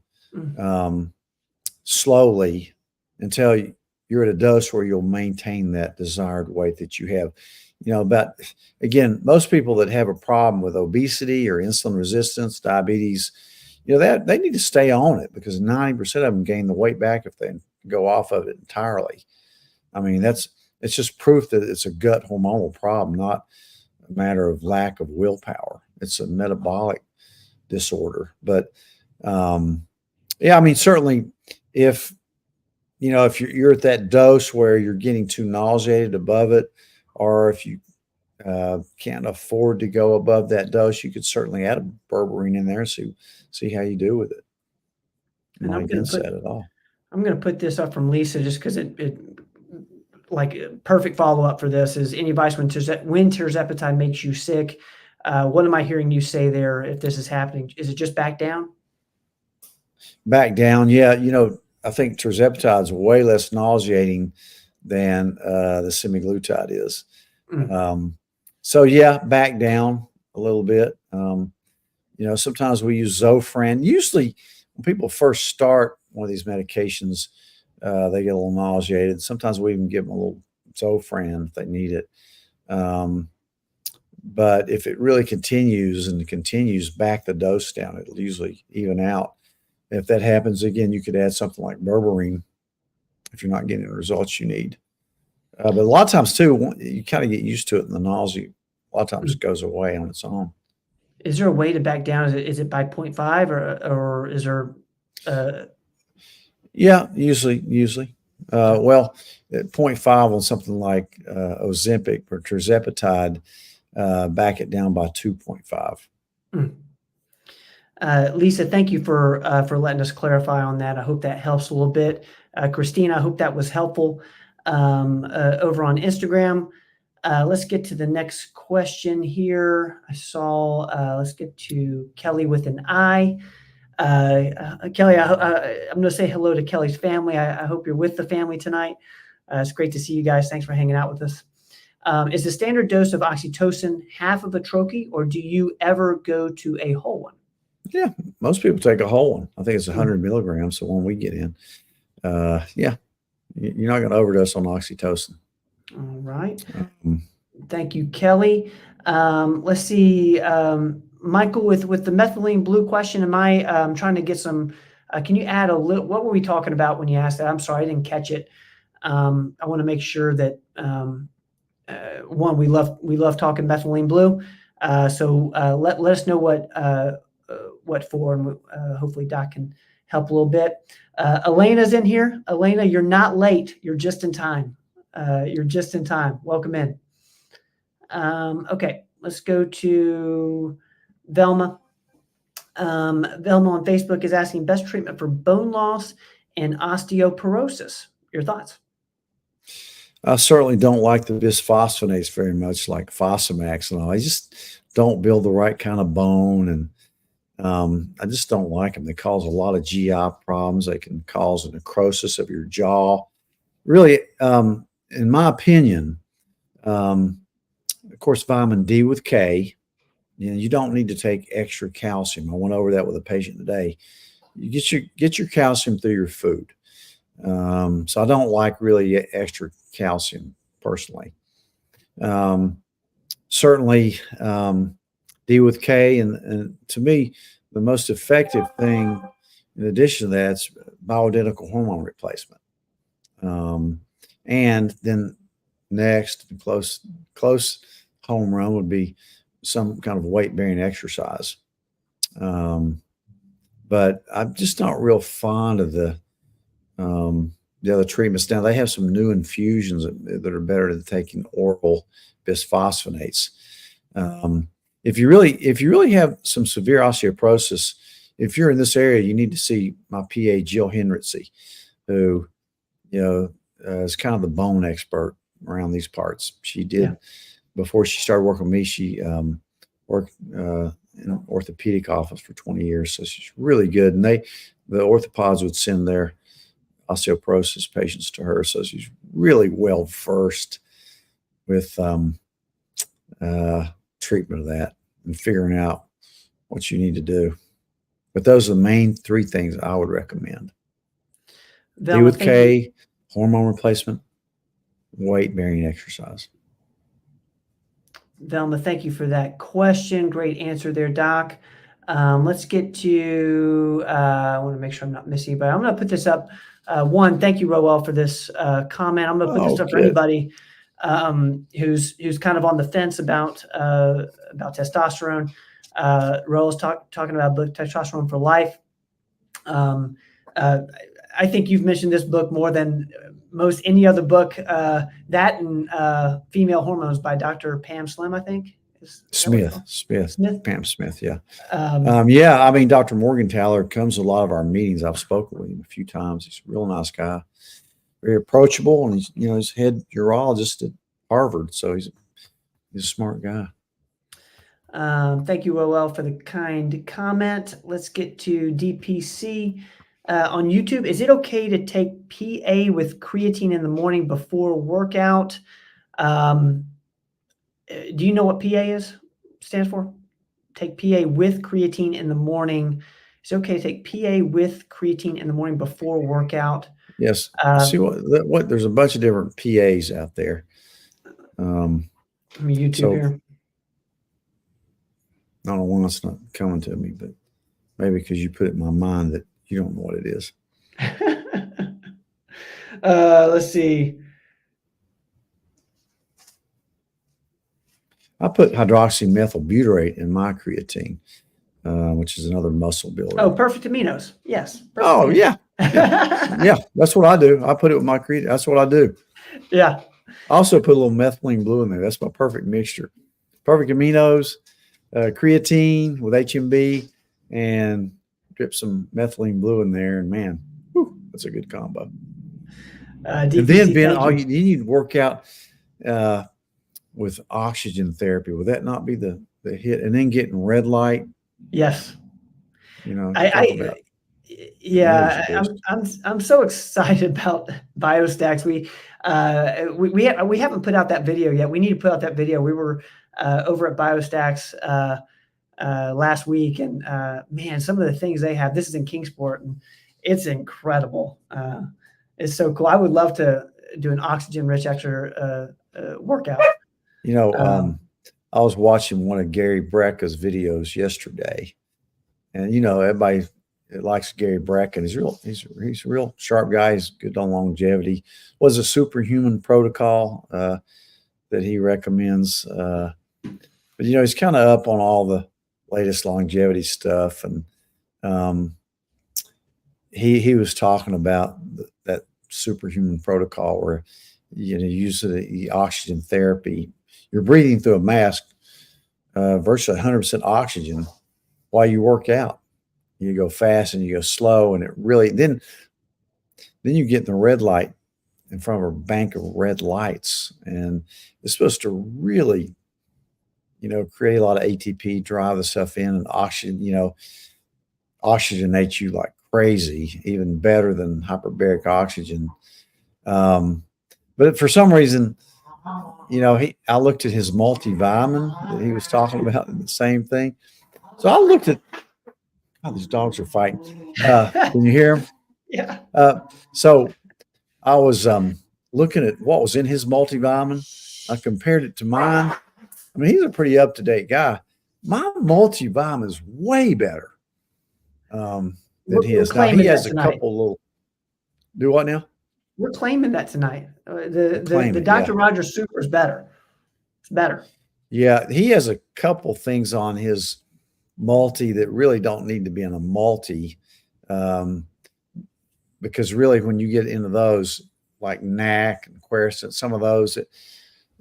slowly until you're at a dose where you'll maintain that desired weight that you have. Most people that have a problem with obesity or insulin resistance, diabetes, that they need to stay on it, because 90% of them gain the weight back if they go off of it entirely. I mean, it's just proof that it's a gut hormonal problem, not a matter of lack of willpower. It's a metabolic disorder. But certainly if you're at that dose where you're getting too nauseated above it, or if you can't afford to go above that dose, you could certainly add a berberine in there and see how you do with it. Not against that at all. I'm going to put this up from Lisa just because it like perfect follow-up for this is, any advice when tirzepatide makes you sick? What am I hearing you say there if this is happening? Is it just back down? Back down, yeah. I think tirzepatide is way less nauseating than the semaglutide is. So yeah, back down a little bit. Sometimes we use Zofran. Usually when people first start one of these medications, they get a little nauseated. Sometimes we even give them a little Zofran if they need it. But if it really continues, back the dose down, it'll usually even out. If that happens again, you could add something like berberine if you're not getting the results you need. But a lot of times too, you kind of get used to it, and the nausea a lot of times it goes away on its own. Is there a way to back down? Is it by 0.5 or is there? Yeah, usually. Well, at 0.5 on something like Ozempic or tirzepatide, back it down by 2.5. Lisa, thank you for letting us clarify on that. I hope that helps a little bit. Christine, I hope that was helpful over on Instagram. Let's get to the next question here. Let's get to Kelly with an I. Kelly, I'm going to say hello to Kelly's family. I hope you're with the family tonight. It's great to see you guys. Thanks for hanging out with us. Is the standard dose of oxytocin half of a troche, or do you ever go to a whole one? Yeah, most people take a whole one. I think it's 100 milligrams, the one we get in. Yeah, you're not going to overdose on oxytocin. All right. Thank you, Kelly. Let's see. Michael, with the methylene blue question, am I trying to get some, can you add a little, what were we talking about when you asked that? I'm sorry, I didn't catch it. I want to make sure that, one, we love talking methylene blue. So let us know what for, and hopefully Doc can help a little bit. Elena's in here. Elena, you're not late. You're just in time. You're just in time. Welcome in. Okay, let's go to Velma. Velma on Facebook is asking best treatment for bone loss and osteoporosis. Your thoughts? I certainly don't like the bisphosphonates very much, like Fosamax and all. I just don't build the right kind of bone, and I just don't like them. They cause a lot of GI problems. They can cause a necrosis of your jaw. Really, in my opinion, of course, vitamin D with K. You don't need to take extra calcium. I went over that with a patient today. You get your calcium through your food. So I don't like really extra calcium personally. Certainly D with K, and to me, the most effective thing in addition to that is bioidentical hormone replacement. And then next, close home run would be some kind of weight-bearing exercise. But I'm just not real fond of the other treatments. Now they have some new infusions that are better than taking oral bisphosphonates. If you really have some severe osteoporosis, if you're in this area, you need to see my PA Jill Henritze, who is kind of the bone expert around these parts. She did before she started working with me. She worked in an orthopedic office for 20 years, so she's really good. And the orthopods would send their osteoporosis patients to her, so she's really well versed with treatment of that and figuring out what you need to do. But those are the main three things I would recommend. D with K, hormone replacement, weight-bearing exercise. Velma, thank you for that question. Great answer there, Doc. Let's get to, I want to make sure I'm not missing, but I'm going to put this up. One, thank you, Roel, for this comment. I'm going to put this up for anybody who's kind of on the fence about testosterone. Roel's talking about book Testosterone for Life. I think you've mentioned this book more than most any other book. That and Female Hormones by Dr. Pam Slim, I think. Smith. Pam Smith, yeah. Yeah, I mean, Dr. Morgenthaler comes to a lot of our meetings. I've spoken with him a few times. He's a real nice guy, very approachable, and he's head urologist at Harvard, so he's a smart guy. Thank you, Roel, for the kind comment. Let's get to DPC on YouTube. Is it okay to take PA with creatine in the morning before workout? Do you know what PA stands for? Take PA with creatine in the morning. It's okay to take PA with creatine in the morning before workout. Yes. See what there's a bunch of different PAs out there. YouTube here. I don't know why it's not coming to me, but maybe because you put it in my mind that you don't know what it is. Let's see. I put hydroxymethylbutyrate in my creatine, which is another muscle builder. Oh, perfect aminos. Yes. Perfect yeah. Yeah, that's what I do. I put it with my creatine. That's what I do. Yeah. I also put a little methylene blue in there. That's my perfect mixture. Perfect aminos, creatine with HMB, and drip some methylene blue in there. And man, that's a good combo. And then, Ben, you need to work out with oxygen therapy. Would that not be the hit? And then getting red light? Yes. You know, I, talk about yeah, energy boost. I'm so excited about BioStacks. We haven't put out that video yet. We need to put out that video. We were over at BioStacks last week, and man, some of the things they have. This is in Kingsport, and it's incredible. It's so cool. I would love to do an oxygen-rich extra workout. You know, I was watching one of Gary Brecka's videos yesterday, and you know, everybody likes Gary Brecka. He's a real sharp guy. He's good on longevity. Was a superhuman protocol that he recommends. But you know, he's kind of up on all the latest longevity stuff, and he was talking about that superhuman protocol where you know, use the oxygen therapy. You're breathing through a mask, virtually 100% oxygen while you work out. You go fast and you go slow, and it really then you get in the red light in front of a bank of red lights, and it's supposed to really, you know, create a lot of ATP, drive the stuff in, and oxygen, you know, oxygenate you like crazy, even better than hyperbaric oxygen. But for some reason, you know, I looked at his multivitamin that he was talking about, the same thing. So I looked at, oh, these dogs are fighting. Can you hear them? Yeah. So I was looking at what was in his multivitamin. I compared it to mine. I mean, he's a pretty up-to-date guy. My multivitamin is way better than his. Now, he has a couple little. Do what now? We're claiming that tonight. The Dr. Rogers Super is better. It's better. Yeah, he has a couple things on his multi that really don't need to be in a multi, because really when you get into those like NAC and quercetin, some of those,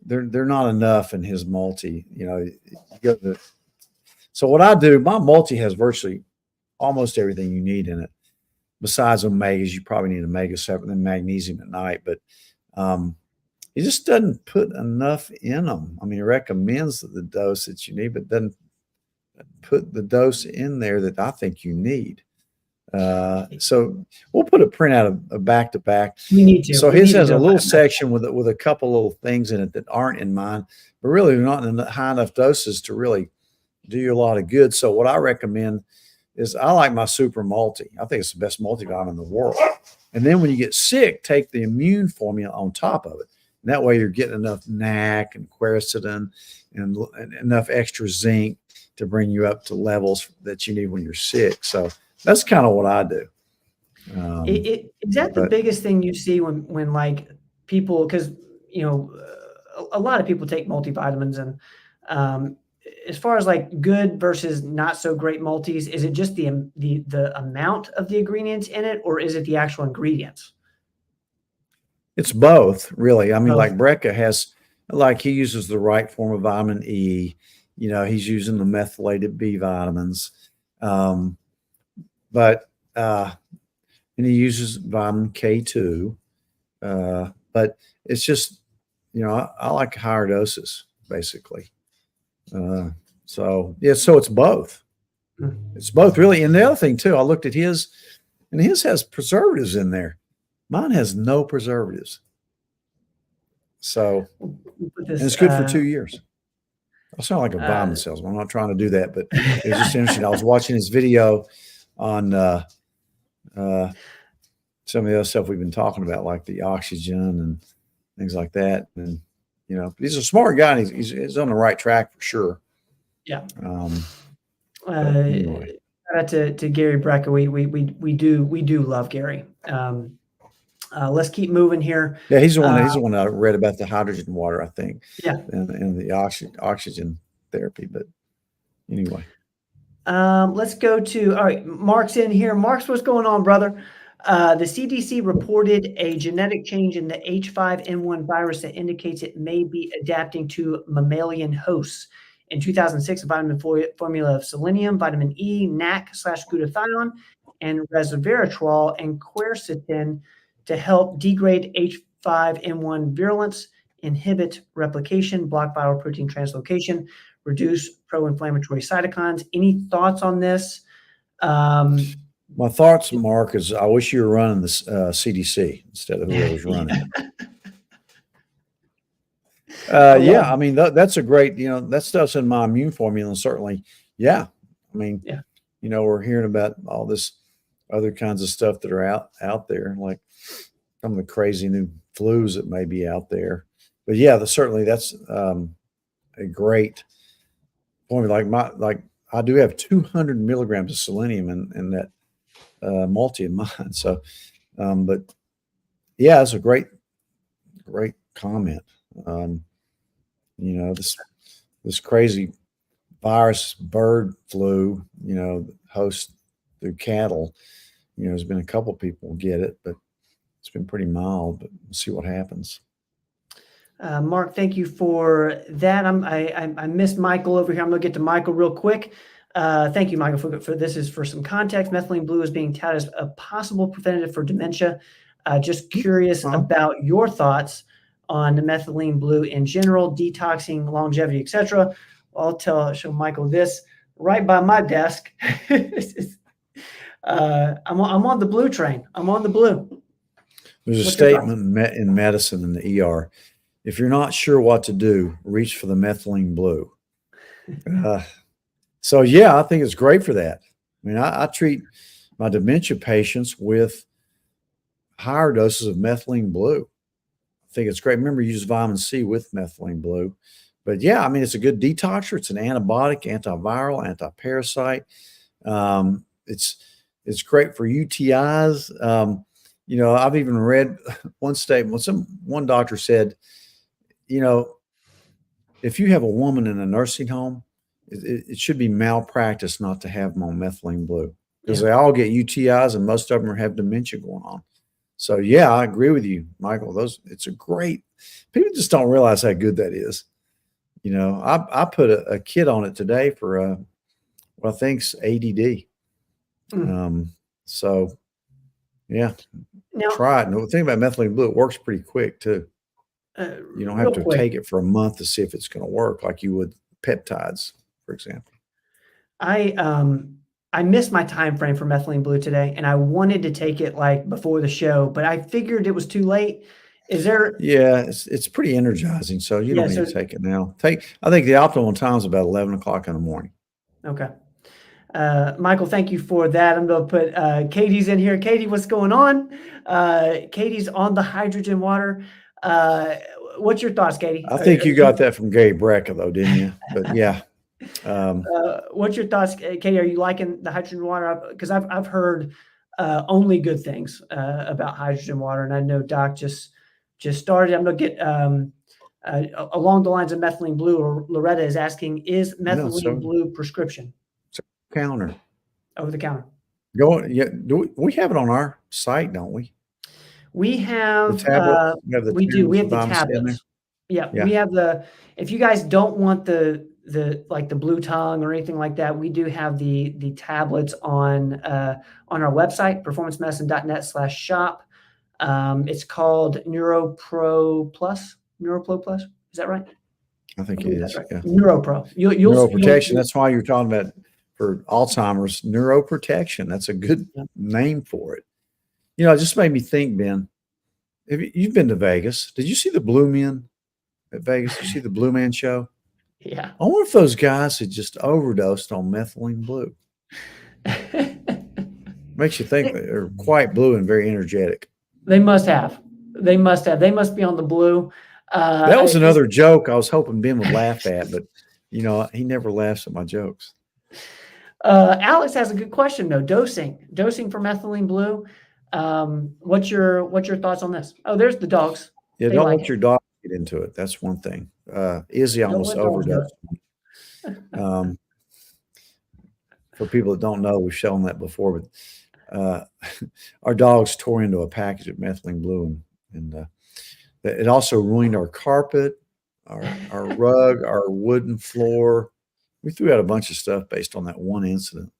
they're not enough in his multi. You know, so what I do, my multi has virtually almost everything you need in it. Besides omegas, you probably need omega separate than magnesium at night, but he just doesn't put enough in them. I mean, he recommends the dose that you need, but doesn't put the dose in there that I think you need. So we'll put a printout of a back to back. You need to. So his has a little section with a couple little things in it that aren't in mine, but really not in high enough doses to really do you a lot of good. So what I recommend is I like my Super Multi. I think it's the best multivitamin in the world. And then when you get sick, take the immune formula on top of it. And that way you're getting enough NAC and quercetin and enough extra zinc to bring you up to levels that you need when you're sick. So that's kind of what I do. Is that the biggest thing you see when like people, because, you know, a lot of people take multivitamins, and as far as like good versus not so great multis, is it just the amount of the ingredients in it, or is it the actual ingredients? It's both, really. I mean, like Brecka has, like he uses the right form of vitamin E. You know, he's using the methylated B vitamins, and he uses vitamin K2. But it's just, you know, I like higher doses, basically. So it's both. It's both, really. And the other thing too, I looked at his, and his has preservatives in there. Mine has no preservatives. So and it's good for 2 years. I sound like a vitamin salesman. I'm not trying to do that, but it was just interesting. I was watching his video on some of the other stuff we've been talking about, like the oxygen and things like that. And you know, he's a smart guy, and he's on the right track for sure. Yeah. Anyway. Shout out to Gary Brecka. We do love Gary. Let's keep moving here. Yeah, he's the one. He's the one I read about the hydrogen water, I think. Yeah. And the oxygen therapy. But anyway. Let's go to, all right, Mark's in here. Mark's, what's going on, brother? The CDC reported a genetic change in the H5N1 virus that indicates it may be adapting to mammalian hosts. In 2006, a vitamin formula of selenium, vitamin E, NAC/glutathione, and resveratrol and quercetin to help degrade H5N1 virulence, inhibit replication, block viral protein translocation, reduce pro-inflammatory cytokines. Any thoughts on this? My thoughts, Mark, is I wish you were running the CDC instead of whoever's running it. Yeah, I mean that's a great, that stuff's in my immune formula, and certainly, yeah. I mean, Yeah. we're hearing about all this other kinds of stuff that are out there, like some of the crazy new flus that may be out there. But yeah, certainly that's a great formula. Like I do have 200 milligrams of selenium in that multi of mine. So, but yeah, it's a great comment. This crazy virus bird flu, host through cattle, there's been a couple people get it, but it's been pretty mild, but we'll see what happens. Mark, thank you for that. I missed Michael over here. I'm going to get to Michael real quick. Thank you, Michael, for this. Is for some context. Methylene blue is being touted as a possible preventative for dementia. Just curious about your thoughts on the methylene blue in general, detoxing, longevity, etc. I'll show Michael this right by my desk. I'm on the blue train. I'm on the blue. There's a statement in medicine in the ER. If you're not sure what to do, reach for the methylene blue. So yeah, I think it's great for that. I mean, I treat my dementia patients with higher doses of methylene blue. I think it's great. Remember, you use vitamin C with methylene blue. But yeah, I mean, it's a good detoxer. It's an antibiotic, antiviral, anti-parasite. It's great for UTIs. I've even read one statement. One doctor said, if you have a woman in a nursing home, it should be malpractice not to have them on methylene blue, because they all get UTIs and most of them have dementia going on. So yeah, I agree with you, Michael. It's a great. People just don't realize how good that is. I put a kid on it today for what I think's ADD. So yeah, now, try it. And the thing about methylene blue, it works pretty quick too. You don't have to take it for a month to see if it's going to work like you would peptides, for example. I missed my time frame for methylene blue today, and I wanted to take it like before the show, but I figured it was too late. Is there? Yeah, it's pretty energizing, so you don't need to take it now. I think the optimal time is about 11 o'clock in the morning. Okay. Michael, thank you for that. I'm going to put Katie's in here. Katie, what's going on? Katie's on the hydrogen water. What's your thoughts, Katie? I think you got that from Gary Brecka, though, didn't you? But yeah. What's your thoughts, Katie? Are you liking the hydrogen water? Because I've heard only good things about hydrogen water, and I know Doc just started. I'm going to get along the lines of methylene blue. Loretta is asking, is methylene blue prescription? Counter. Over the counter. We have it on our site, don't we? We have the tablets. We do. We have the tablets. Yeah, we have if you guys don't want the blue tongue or anything like that, we do have the tablets on our website, performancemedicine.net/shop. It's called NeuroPro Plus. NeuroPro Plus. Is that right? I think it is. Right. Yeah. NeuroPro. Neuroprotection. That's why you're talking about for Alzheimer's neuroprotection. That's a good name for it. It just made me think, Ben. You've been to Vegas. Did you see the Blue Men at Vegas? Did you see the Blue Man show? Yeah. I wonder if those guys had just overdosed on methylene blue. Makes you think they're quite blue and very energetic. They must have. They must be on the blue. That was another joke I was hoping Ben would laugh at, but he never laughs at my jokes. Alex has a good question though. Dosing for methylene blue. What's your thoughts on this? Oh, there's the dogs. Yeah, don't let your dog get into it. That's one thing. Izzy almost overdosed. For people that don't know, we've shown that before, but our dogs tore into a package of methylene blue, and it also ruined our carpet, our rug, our wooden floor. We threw out a bunch of stuff based on that one incident.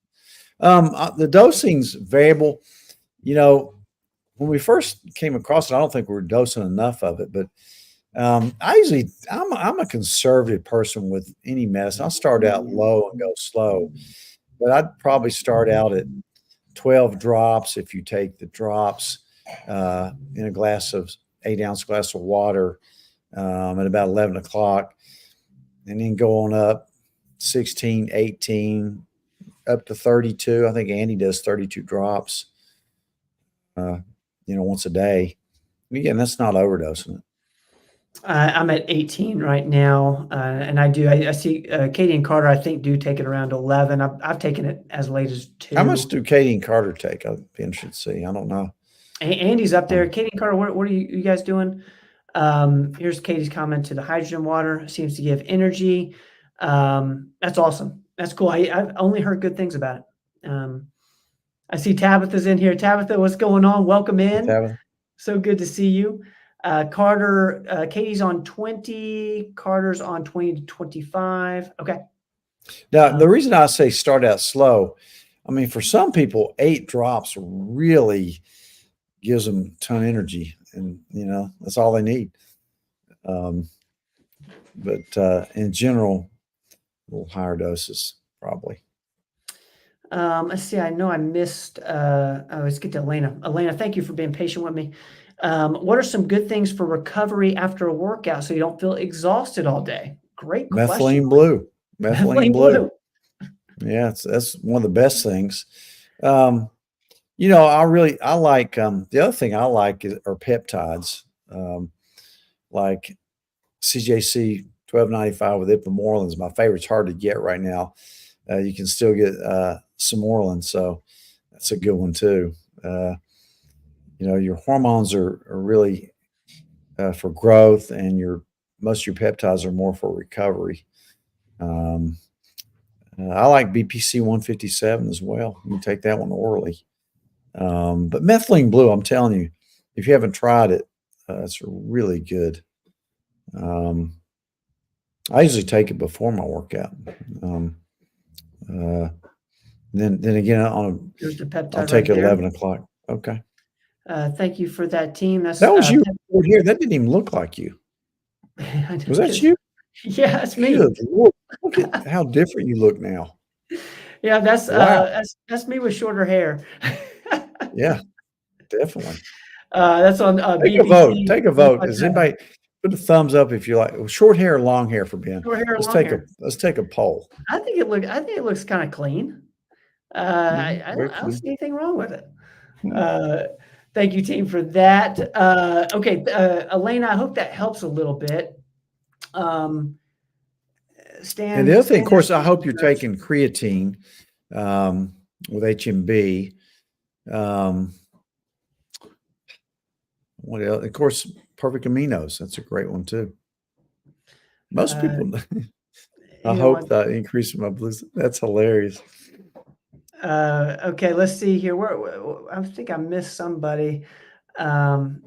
The dosing's variable. When we first came across it, I don't think we were dosing enough of it, but I'm a conservative person with any medicine. I'll start out low and go slow. but I'd probably start out at 12 drops if you take the drops in a 8-ounce glass of water at about 11 o'clock, and then go on up 16, 18, up to 32. I think Andy does 32 drops, once a day. And again, that's not overdosing it. I'm at 18 right now, and I see Katie and Carter, I think, do take it around 11. I've taken it as late as 2. How much do Katie and Carter take? I'd be interested to see. I don't know. Andy's up there. Katie and Carter, what are you guys doing? Here's Katie's comment to the hydrogen water. Seems to give energy. That's awesome. That's cool. I've only heard good things about it. I see Tabitha's in here. Tabitha, what's going on? Welcome in. Tabitha. So good to see you. Carter, Katie's on 20. Carter's on 20 to 25. Okay. Now, the reason I say start out slow, I mean, for some people, 8 drops really gives them a ton of energy, and that's all they need. But in general, a little higher doses probably. Let's see. I know I missed. Let's get to Elena. Elena, thank you for being patient with me. What are some good things for recovery after a workout so you don't feel exhausted all day? Great question. Methylene blue. Methylene blue. Yeah, that's one of the best things. I like the other thing I like are peptides, like CJC 1295 with ipamorelin is my favorite. It's hard to get right now. You can still get Samorelin, so that's a good one too. Your hormones are really for growth, and most of your peptides are more for recovery. I like BPC 157 as well. You can take that one orally. But methylene blue, I'm telling you, if you haven't tried it, it's really good. I usually take it before my workout. Then again, Here's the peptide I'll take right it there. 11 o'clock. Okay. Thank you for that, team. That was you here. That didn't even look like you. Was that you? Yeah, that's me. Good Lord. Look at how different you look now. Yeah, that's Wow. that's me with shorter hair. Yeah, definitely. That's on Take BPC. a vote. Take a vote. Does anybody put a thumbs up if you like short hair or long hair for Ben? Short hair or Let's long take hair? let's take a poll. I think it looks kind of clean. I don't see anything wrong with it. Thank you, team, for that. Okay, Elena, I hope that helps a little bit. Stan, And the other thing, of course, I hope you're taking creatine with HMB. What else? Of course, perfect aminos. That's a great one too. Most people. I hope that increases my blues. That's hilarious. Okay, let's see here. I think I missed somebody. Man,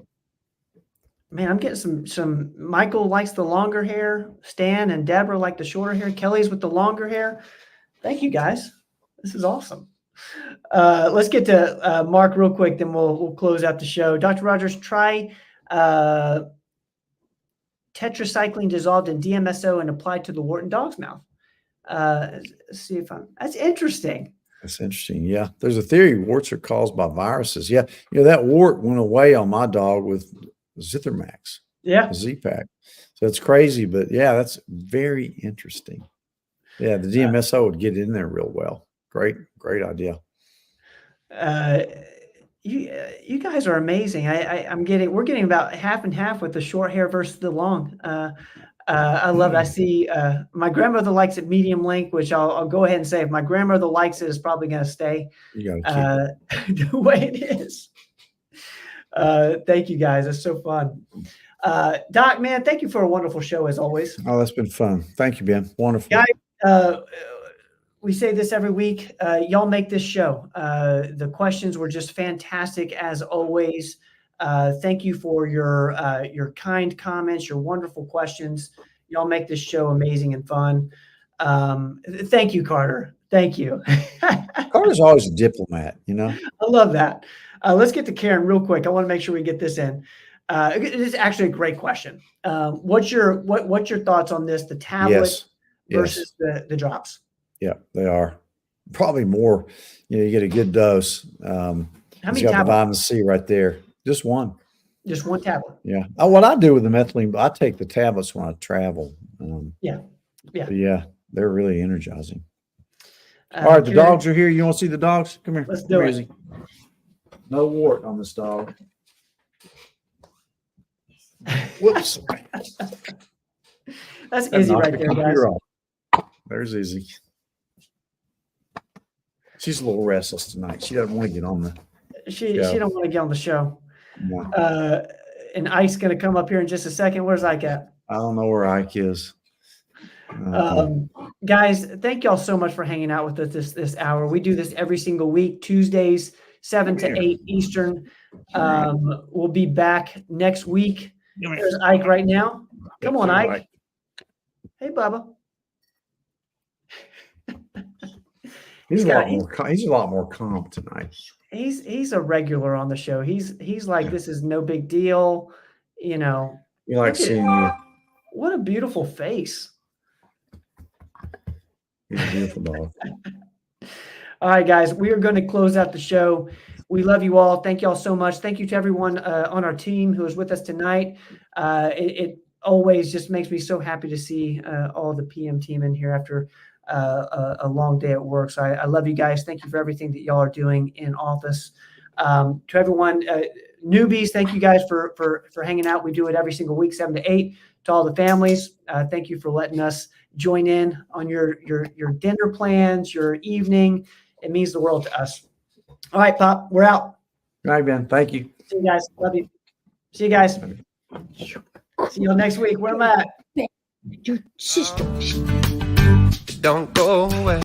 I'm getting some. Michael likes the longer hair. Stan and Deborah like the shorter hair. Kelly's with the longer hair. Thank you, guys. This is awesome. Let's get to Mark real quick, then we'll close out the show. Dr. Rogers, try tetracycline dissolved in DMSO and applied to the wart and dog's mouth. Let's see if that's interesting. That's interesting. Yeah. There's a theory warts are caused by viruses. Yeah. That wart went away on my dog with Zithromax. Yeah. Z-Pack. So it's crazy, but yeah, that's very interesting. Yeah. The DMSO would get in there real well. Great idea. You guys are amazing. We're getting about half and half with the short hair versus the long. I love it. I see my grandmother likes it medium length, which I'll go ahead and say if my grandmother likes it, it's probably going to stay the way it is. Thank you, guys. It's so fun. Doc, man, thank you for a wonderful show as always. Oh, that's been fun. Thank you, Ben. Wonderful. Guys, we say this every week. Y'all make this show. The questions were just fantastic as always. Thank you for your kind comments, your wonderful questions. Y'all make this show amazing and fun. Thank you, Carter. Thank you. Carter's always a diplomat, I love that. Let's get to Karen real quick. I want to make sure we get this in. It is actually a great question. What's your thoughts on this? The tablet versus the drops? Yeah, they are. Probably more. You get a good dose. How It's many got the tablets? vitamin C right there. Just one. Just one tablet. Yeah. Oh, what I do with the methylene, I take the tablets when I travel. Yeah. But yeah, they're really energizing. All right, the Kieran, dogs are here. You want to see the dogs? Come here. Let's Come do here, it. Izzy. No wart on this dog. Whoops. That's That Izzy knocked right the there, guys. computer off. There's Izzy. She's a little restless tonight. She doesn't want to get on the. She Yeah. don't want to get on the show. No, And Ike's going to come up here in just a second. Where's Ike at? I don't know where Ike is. Guys, thank y'all so much for hanging out with us this hour. We do this every single week, Tuesdays, 7 to 8 Eastern. We'll be back next week. There's Ike right now. Come on, Ike. Hey, Bubba. He's got- a lot more calm tonight. He's a regular on the show. He's like, this is no big deal. You know, We like Look at- seeing you. what a beautiful face. He's a beautiful dog. All right, guys, we are going to close out the show. We love you all. Thank you all so much. Thank you to everyone on our team who is with us tonight. It always just makes me so happy to see all the PM team in here after a long day at work. So I love you guys. Thank you for everything that y'all are doing in office. To everyone, newbies, thank you guys for hanging out. We do it every single week, 7 to 8. To all the families, thank you for letting us join in on your dinner plans, your evening. It means the world to us. All right, Pop, we're out. All right, Ben. Thank you. See you guys. Love you. See you guys. See you next week. Where am I at? Your sister. Don't go away.